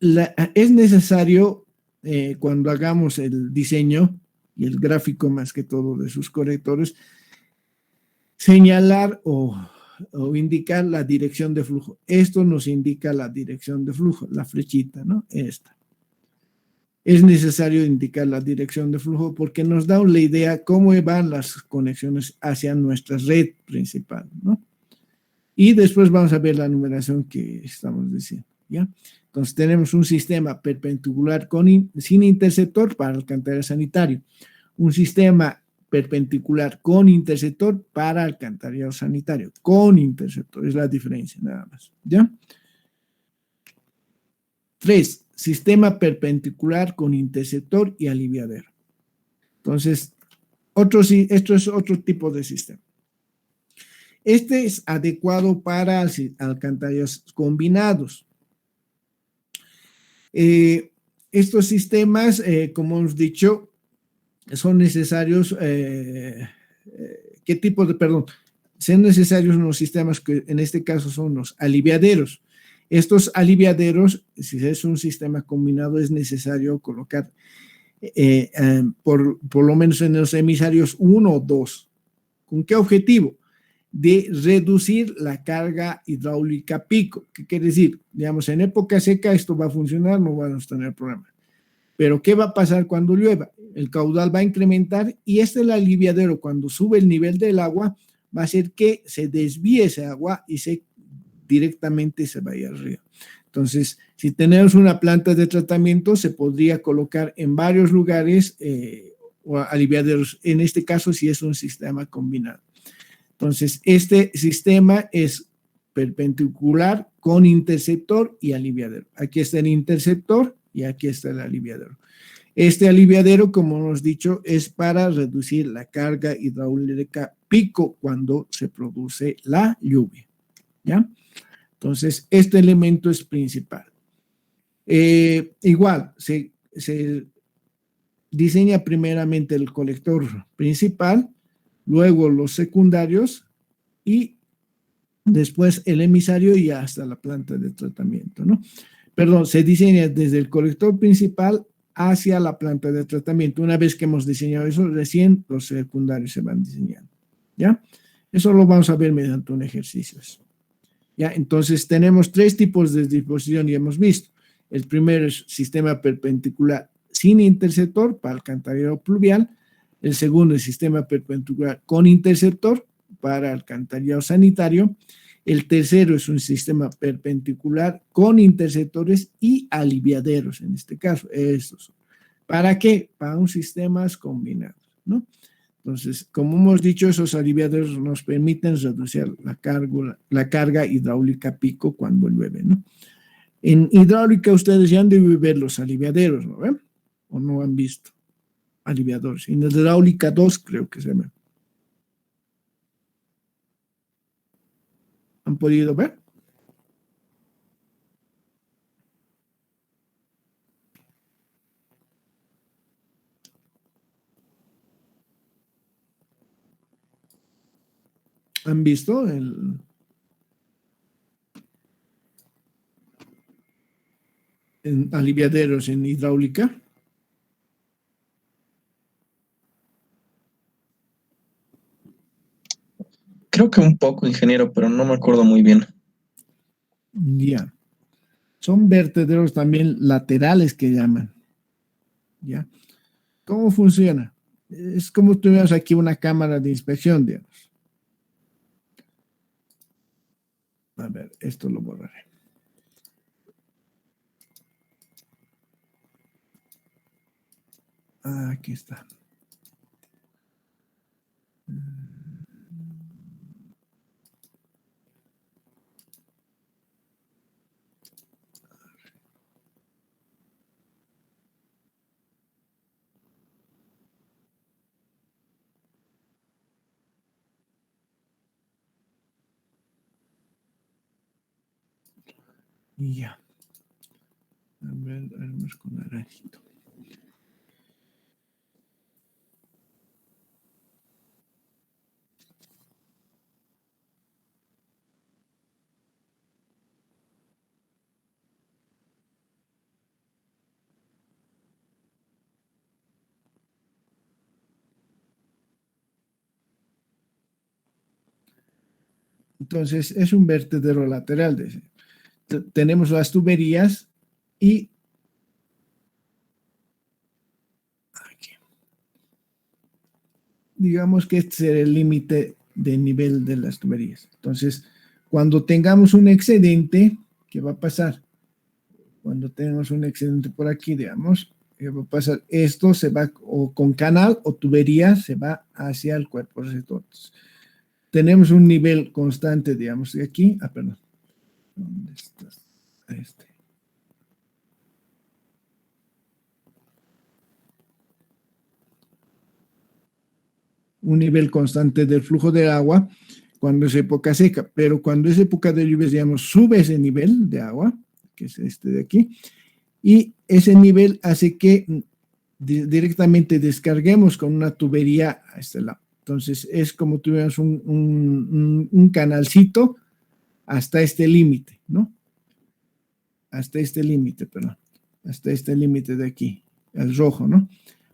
es necesario, cuando hagamos el diseño y el gráfico más que todo de sus colectores, señalar o indicar la dirección de flujo. Esto nos indica la dirección de flujo, la flechita, ¿no? Esta. Es necesario indicar la dirección de flujo porque nos da la idea cómo van las conexiones hacia nuestra red principal, ¿no? Y después vamos a ver la numeración que estamos diciendo, ¿ya? Entonces tenemos un sistema perpendicular sin interceptor para alcantarillado sanitario, un sistema perpendicular con interceptor para alcantarillado sanitario, con interceptor, es la diferencia nada más, ¿ya? 3, sistema perpendicular con interceptor y aliviadero. Entonces, esto es otro tipo de sistema. Este es adecuado para alcantarillados combinados. Estos sistemas, como hemos dicho, son necesarios, son necesarios unos sistemas que en este caso son los aliviaderos. Estos aliviaderos, si es un sistema combinado, es necesario colocar por lo menos en los emisarios 1 o 2. ¿Con qué objetivo? De reducir la carga hidráulica pico. ¿Qué quiere decir? Digamos, en época seca esto va a funcionar, no vamos a tener problema. Pero ¿qué va a pasar cuando llueva? El caudal va a incrementar y el aliviadero, cuando sube el nivel del agua, va a hacer que se desvíe ese agua y directamente se vaya al río. Entonces, si tenemos una planta de tratamiento, se podría colocar en varios lugares o aliviaderos. En este caso, si es un sistema combinado. Entonces, este sistema es perpendicular con interceptor y aliviadero. Aquí está el interceptor y aquí está el aliviadero. Este aliviadero, como hemos dicho, es para reducir la carga hidráulica pico cuando se produce la lluvia, ¿ya? Entonces, este elemento es principal. Igual, se diseña primeramente el colector principal, luego los secundarios y después el emisario y hasta la planta de tratamiento, ¿no? Perdón, se diseña desde el colector principal hacia la planta de tratamiento. Una vez que hemos diseñado eso, recién los secundarios se van diseñando, ¿ya? Eso lo vamos a ver mediante un ejercicio. ¿Ya? Entonces, tenemos 3 tipos de disposición y hemos visto. El primero es sistema perpendicular sin interceptor para alcantarillado pluvial. El segundo es sistema perpendicular con interceptor para alcantarillado sanitario. El tercero es un sistema perpendicular con interceptores y aliviaderos, en este caso. Estos. ¿Para qué? Para un sistemas combinados, ¿no? Entonces, como hemos dicho, esos aliviaderos nos permiten reducir la carga hidráulica pico cuando llueve, ¿no? En hidráulica ustedes ya han de ver los aliviaderos, ¿no ven? ¿O no han visto aliviadores? En hidráulica 2 creo que se ven. ¿Han podido ver? ¿Han visto en aliviaderos en hidráulica? Creo que un poco, ingeniero, pero no me acuerdo muy bien. Ya. Son vertederos también laterales que llaman. ¿Ya? ¿Cómo funciona? Es como tuviéramos aquí una cámara de inspección, digamos. A ver, esto lo borraré. Aquí está. Y ya. A ver, vamos con naranjito. Entonces, es un vertedero lateral. Tenemos las tuberías y aquí, digamos que este será el límite de nivel de las tuberías. Entonces, cuando tengamos un excedente, ¿qué va a pasar? Cuando tenemos un excedente por aquí, digamos, ¿qué va a pasar? Esto se va, o con canal o tubería, se va hacia el cuerpo receptor. Tenemos un nivel constante, digamos, de aquí. Perdón. ¿Dónde está? Un nivel constante del flujo de agua cuando es época seca, pero cuando es época de lluvias, digamos, sube ese nivel de agua, que es este de aquí, y ese nivel hace que directamente descarguemos con una tubería a este lado. Entonces, es como tuviéramos un canalcito hasta este límite, ¿no? Hasta este límite, perdón. Hasta este límite de aquí, el rojo, ¿no?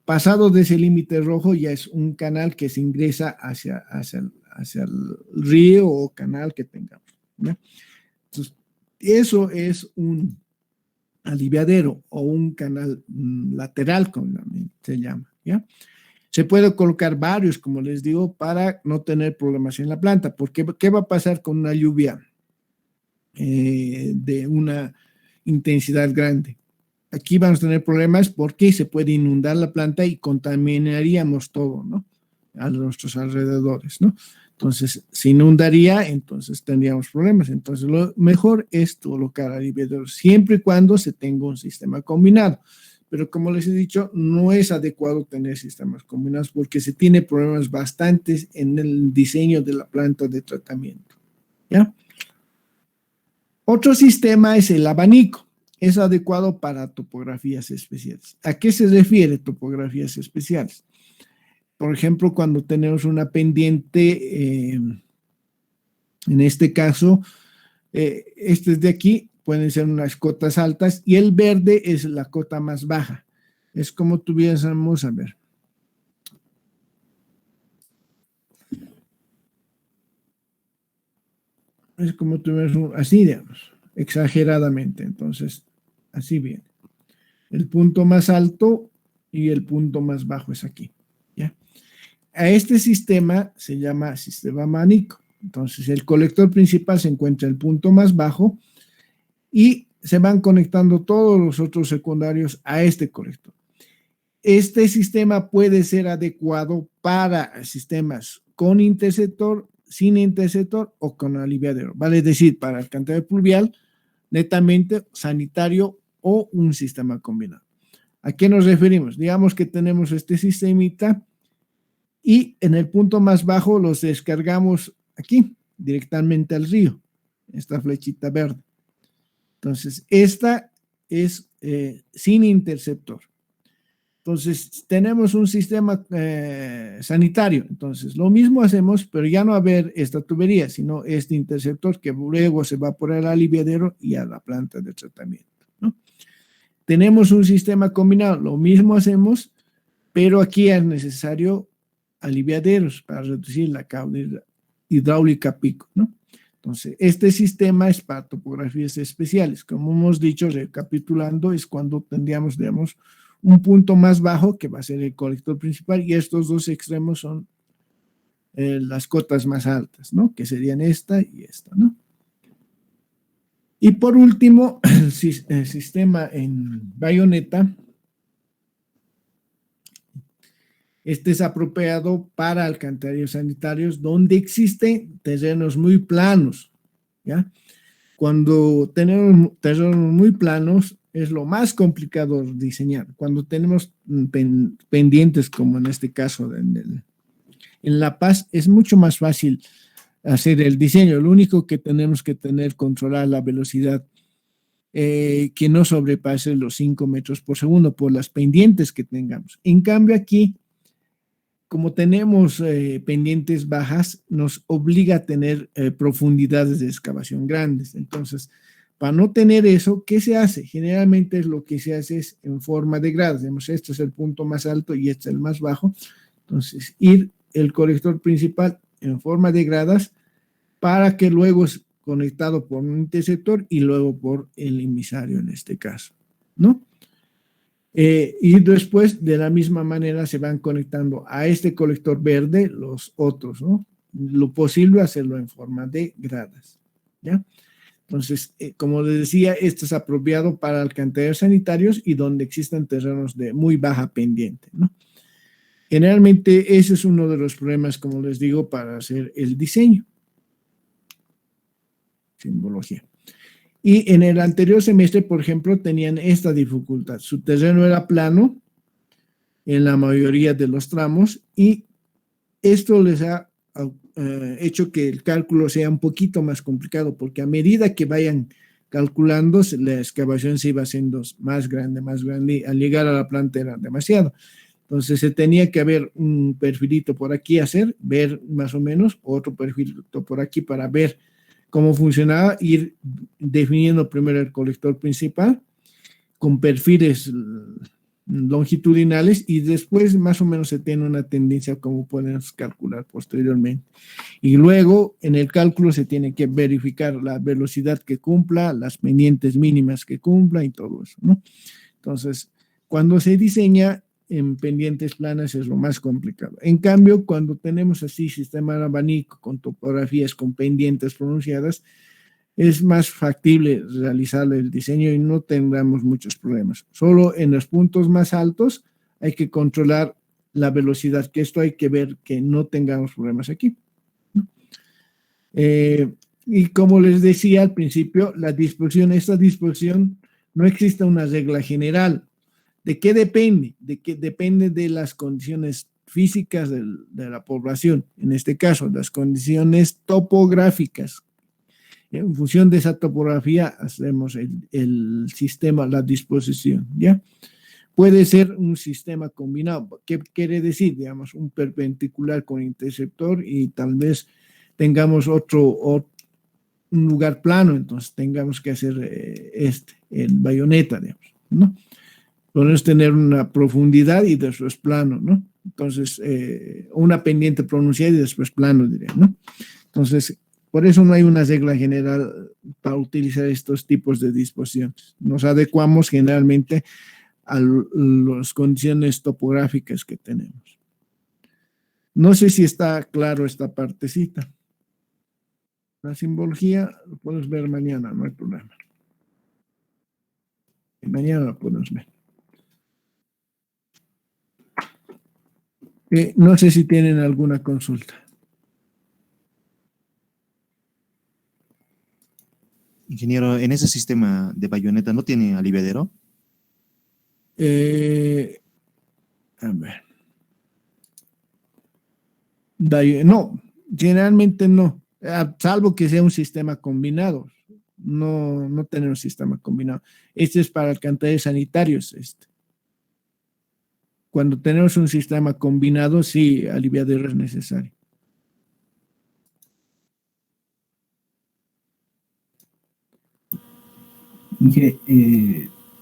Pasado de ese límite rojo ya es un canal que se ingresa hacia el río o canal que tengamos, ¿no? Entonces, eso es un aliviadero o un canal lateral, como se llama, ¿ya? Se puede colocar varios, como les digo, para no tener problemas en la planta, porque ¿qué va a pasar con una lluvia de una intensidad grande? Aquí vamos a tener problemas porque se puede inundar la planta y contaminaríamos todo, ¿no? A nuestros alrededores, ¿no? Entonces, se inundaría, entonces tendríamos problemas. Entonces, lo mejor es colocar aliviadores siempre y cuando se tenga un sistema combinado. Pero como les he dicho, no es adecuado tener sistemas combinados porque se tiene problemas bastantes en el diseño de la planta de tratamiento, ¿ya? Otro sistema es el abanico. Es adecuado para topografías especiales. ¿A qué se refiere topografías especiales? Por ejemplo, cuando tenemos una pendiente, en este caso, este es de aquí, pueden ser unas cotas altas y el verde es la cota más baja. Es como tuviésemos, a ver. Es como tuviésemos, así digamos, exageradamente. Entonces, así viene. El punto más alto y el punto más bajo es aquí, ¿ya? A este sistema se llama sistema abanico. Entonces, el colector principal se encuentra en el punto más bajo y se van conectando todos los otros secundarios a este colector. Este sistema puede ser adecuado para sistemas con interceptor, sin interceptor o con aliviadero. Vale decir, para alcantarillado pluvial, netamente sanitario o un sistema combinado. ¿A qué nos referimos? Digamos que tenemos este sistemita y en el punto más bajo los descargamos aquí, directamente al río, esta flechita verde. Entonces, esta es sin interceptor. Entonces, tenemos un sistema sanitario. Entonces, lo mismo hacemos, pero ya no a ver esta tubería, sino este interceptor que luego se va por el aliviadero y a la planta de tratamiento, ¿no? Tenemos un sistema combinado, lo mismo hacemos, pero aquí es necesario aliviaderos para reducir la carga hidráulica pico, ¿no? Entonces, este sistema es para topografías especiales. Como hemos dicho, recapitulando, es cuando tendríamos, digamos, un punto más bajo que va a ser el colector principal y estos dos extremos son las cotas más altas, ¿no? Que serían esta y esta, ¿no? Y por último, el sistema en bayoneta. Este es apropiado para alcantarillos sanitarios donde existen terrenos muy planos, ¿ya? Cuando tenemos terrenos muy planos, es lo más complicado diseñar. Cuando tenemos pendientes, como en este caso en La Paz, es mucho más fácil hacer el diseño. Lo único que tenemos que tener, controlar la velocidad que no sobrepase los 5 metros por segundo por las pendientes que tengamos. En cambio aquí, como tenemos pendientes bajas, nos obliga a tener profundidades de excavación grandes. Entonces, para no tener eso, ¿qué se hace? Generalmente lo que se hace es en forma de gradas. Digamos, este es el punto más alto y este es el más bajo. Entonces, ir el colector principal en forma de gradas para que luego es conectado por un interceptor y luego por el emisario en este caso, ¿no? Y después, de la misma manera, se van conectando a este colector verde los otros, ¿no? Lo posible hacerlo en forma de gradas, ¿ya? Entonces, como les decía, esto es apropiado para alcantarillos sanitarios y donde existen terrenos de muy baja pendiente, ¿no? Generalmente, ese es uno de los problemas, como les digo, para hacer el diseño. Simbología. Y en el anterior semestre, por ejemplo, tenían esta dificultad. Su terreno era plano en la mayoría de los tramos y esto les ha hecho que el cálculo sea un poquito más complicado porque a medida que vayan calculando, la excavación se iba haciendo más grande y al llegar a la planta era demasiado. Entonces se tenía que haber un perfilito por aquí ver más o menos, otro perfilito por aquí para ver cómo funcionaba, ir definiendo primero el colector principal con perfiles longitudinales y después más o menos se tiene una tendencia como podemos calcular posteriormente. Y luego en el cálculo se tiene que verificar la velocidad que cumpla, las pendientes mínimas que cumpla y todo eso, ¿no? Entonces, cuando se diseña en pendientes planas es lo más complicado. En cambio, cuando tenemos así sistema de abanico con topografías con pendientes pronunciadas, es más factible realizar el diseño y no tendremos muchos problemas. Solo en los puntos más altos hay que controlar la velocidad, que esto hay que ver que no tengamos problemas aquí, ¿no? Y como les decía al principio, esta disposición no existe una regla general. ¿De qué depende? Depende de las condiciones físicas de la población, en este caso, las condiciones topográficas. En función de esa topografía hacemos el sistema, la disposición, ¿ya? Puede ser un sistema combinado. ¿Qué quiere decir? Digamos, un perpendicular con interceptor y tal vez tengamos un lugar plano, entonces tengamos que hacer el bayoneta, digamos, ¿no? Podemos tener una profundidad y después plano, ¿no? Entonces, una pendiente pronunciada y después plano, diría, ¿no? Entonces, por eso no hay una regla general para utilizar estos tipos de disposiciones. Nos adecuamos generalmente a las condiciones topográficas que tenemos. No sé si está claro esta partecita. La simbología lo podemos ver mañana, no hay problema. Y mañana lo podemos ver. No sé si tienen alguna consulta. Ingeniero, en ese sistema de bayoneta, ¿no tiene aliviadero? A ver. No, generalmente no, salvo que sea un sistema combinado. No tener un sistema combinado. Este es para alcantarillas sanitarios. Cuando tenemos un sistema combinado, sí, aliviadero es necesario.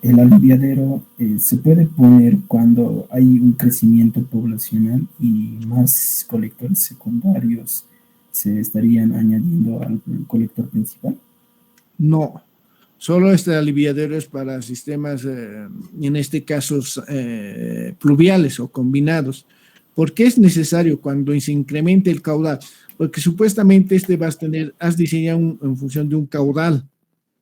El aliviadero se puede poner cuando hay un crecimiento poblacional y más colectores secundarios se estarían añadiendo al colector principal. No, solo este aliviadero es para sistemas, en este caso, pluviales o combinados. ¿Por qué es necesario cuando se incremente el caudal? Porque supuestamente has diseñado en función de un caudal,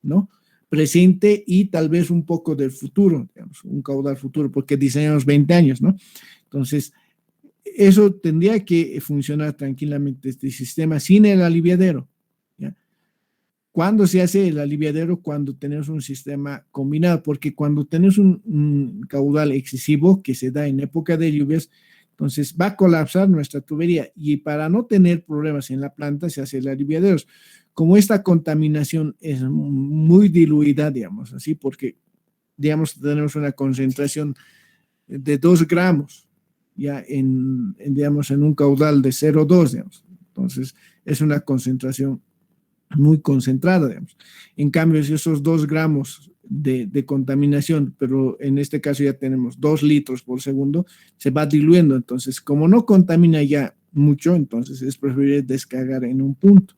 ¿no? Presente y tal vez un poco del futuro, digamos, un caudal futuro, porque diseñamos 20 años, ¿no? Entonces, eso tendría que funcionar tranquilamente este sistema sin el aliviadero, ¿ya? ¿Cuándo se hace el aliviadero? Cuando tenemos un sistema combinado, porque cuando tenemos un caudal excesivo que se da en época de lluvias, entonces va a colapsar nuestra tubería y para no tener problemas en la planta se hace el aliviadero. Como esta contaminación es muy diluida, digamos así, porque, digamos, tenemos una concentración de 2 gramos, ya digamos, en un caudal de 0,2, digamos. Entonces, es una concentración muy concentrada, digamos. En cambio, si esos 2 gramos de contaminación, pero en este caso ya tenemos 2 litros por segundo, se va diluyendo. Entonces, como no contamina ya mucho, entonces es preferible descargar en un punto.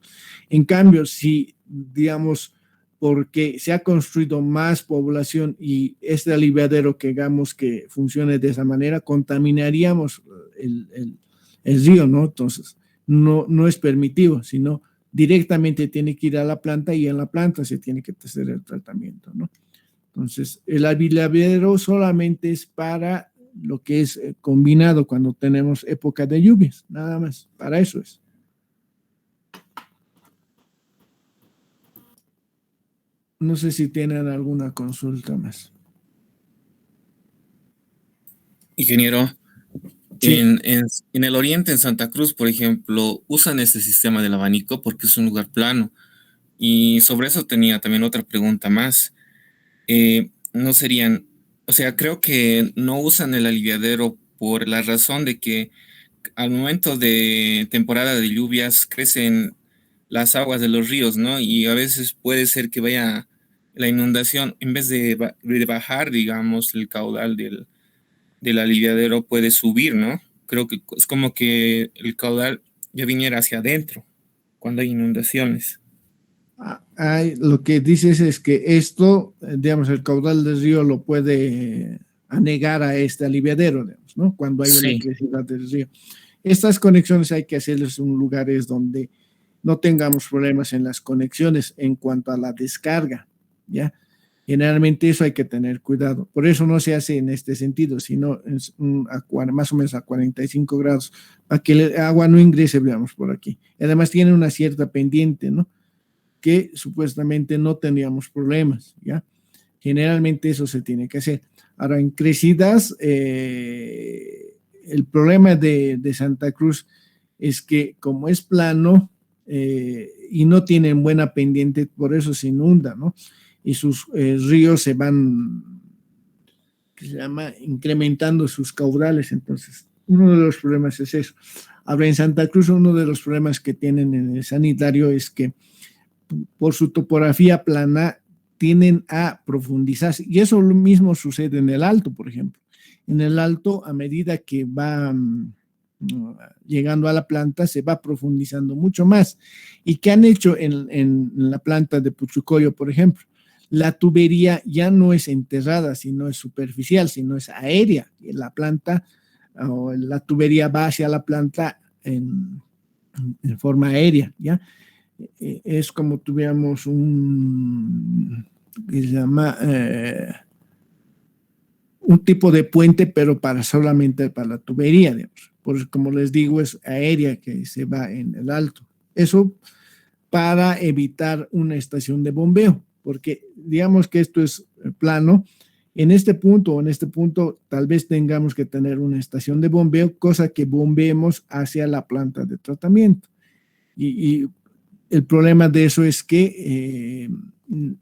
En cambio, si, digamos, porque se ha construido más población y este aliviadero que hagamos que funcione de esa manera, contaminaríamos el río, ¿no? Entonces, no es permitido, sino directamente tiene que ir a la planta y en la planta se tiene que hacer el tratamiento, ¿no? Entonces, el aliviadero solamente es para lo que es combinado cuando tenemos época de lluvias, nada más, para eso es. No sé si tienen alguna consulta más. Ingeniero, Sí. en el oriente, en Santa Cruz, por ejemplo, usan este sistema del abanico porque es un lugar plano. Y sobre eso tenía también otra pregunta más. No serían, o sea, creo que no usan el aliviadero por la razón de que al momento de temporada de lluvias crecen las aguas de los ríos, ¿no? Y a veces puede ser que vaya la inundación, en vez de bajar, digamos, el caudal del aliviadero puede subir, ¿no? Creo que es como que el caudal ya viniera hacia adentro cuando hay inundaciones. Lo que dices es que esto, digamos, el caudal del río lo puede anegar a este aliviadero, digamos, ¿no? Cuando hay una Sí. crecida del río. Estas conexiones hay que hacerlas en lugares donde no tengamos problemas en las conexiones en cuanto a la descarga, ¿ya? Generalmente eso hay que tener cuidado. Por eso no se hace en este sentido, sino más o menos a 45 grados, para que el agua no ingrese, veamos, por aquí. Además tiene una cierta pendiente, ¿no? Que supuestamente no tendríamos problemas, ¿ya? Generalmente eso se tiene que hacer. Ahora, en crecidas, el problema de Santa Cruz es que como es plano y no tienen buena pendiente, por eso se inunda, ¿no? Y sus ríos se van, que se llama, incrementando sus caudales. Entonces, uno de los problemas es eso. Ahora, en Santa Cruz, uno de los problemas que tienen en el sanitario es que por su topografía plana tienden a profundizarse. Y eso lo mismo sucede en el alto, por ejemplo. En el alto, a medida que va llegando a la planta, se va profundizando mucho más. ¿Y qué han hecho en la planta de Puchucoyo, por ejemplo? La tubería ya no es enterrada, sino es superficial, sino es aérea. Y la planta, o la tubería va hacia la planta en forma aérea, ¿ya? Es como tuviéramos que se llama un tipo de puente, pero solamente para la tubería, digamos. Por, como les digo, es aérea que se va en el alto. Eso para evitar una estación de bombeo, porque digamos que esto es plano. En este punto, tal vez tengamos que tener una estación de bombeo, cosa que bombeemos hacia la planta de tratamiento. Y el problema de eso es que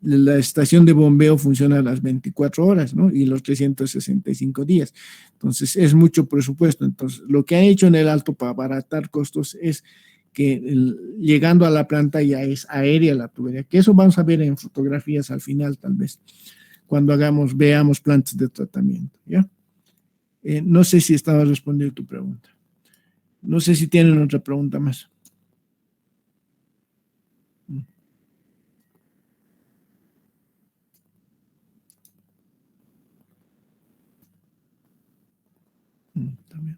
la estación de bombeo funciona a las 24 horas, ¿no? Y los 365 días. Entonces, es mucho presupuesto. Entonces, lo que han hecho en el alto para abaratar costos es que llegando a la planta ya es aérea la tubería, que eso vamos a ver en fotografías al final, tal vez, cuando veamos plantas de tratamiento, ¿ya? No sé si estaba respondiendo tu pregunta. No sé si tienen otra pregunta más. También.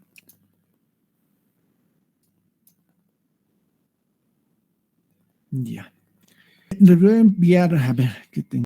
Ya. Les voy a enviar, a ver, ¿qué tengo?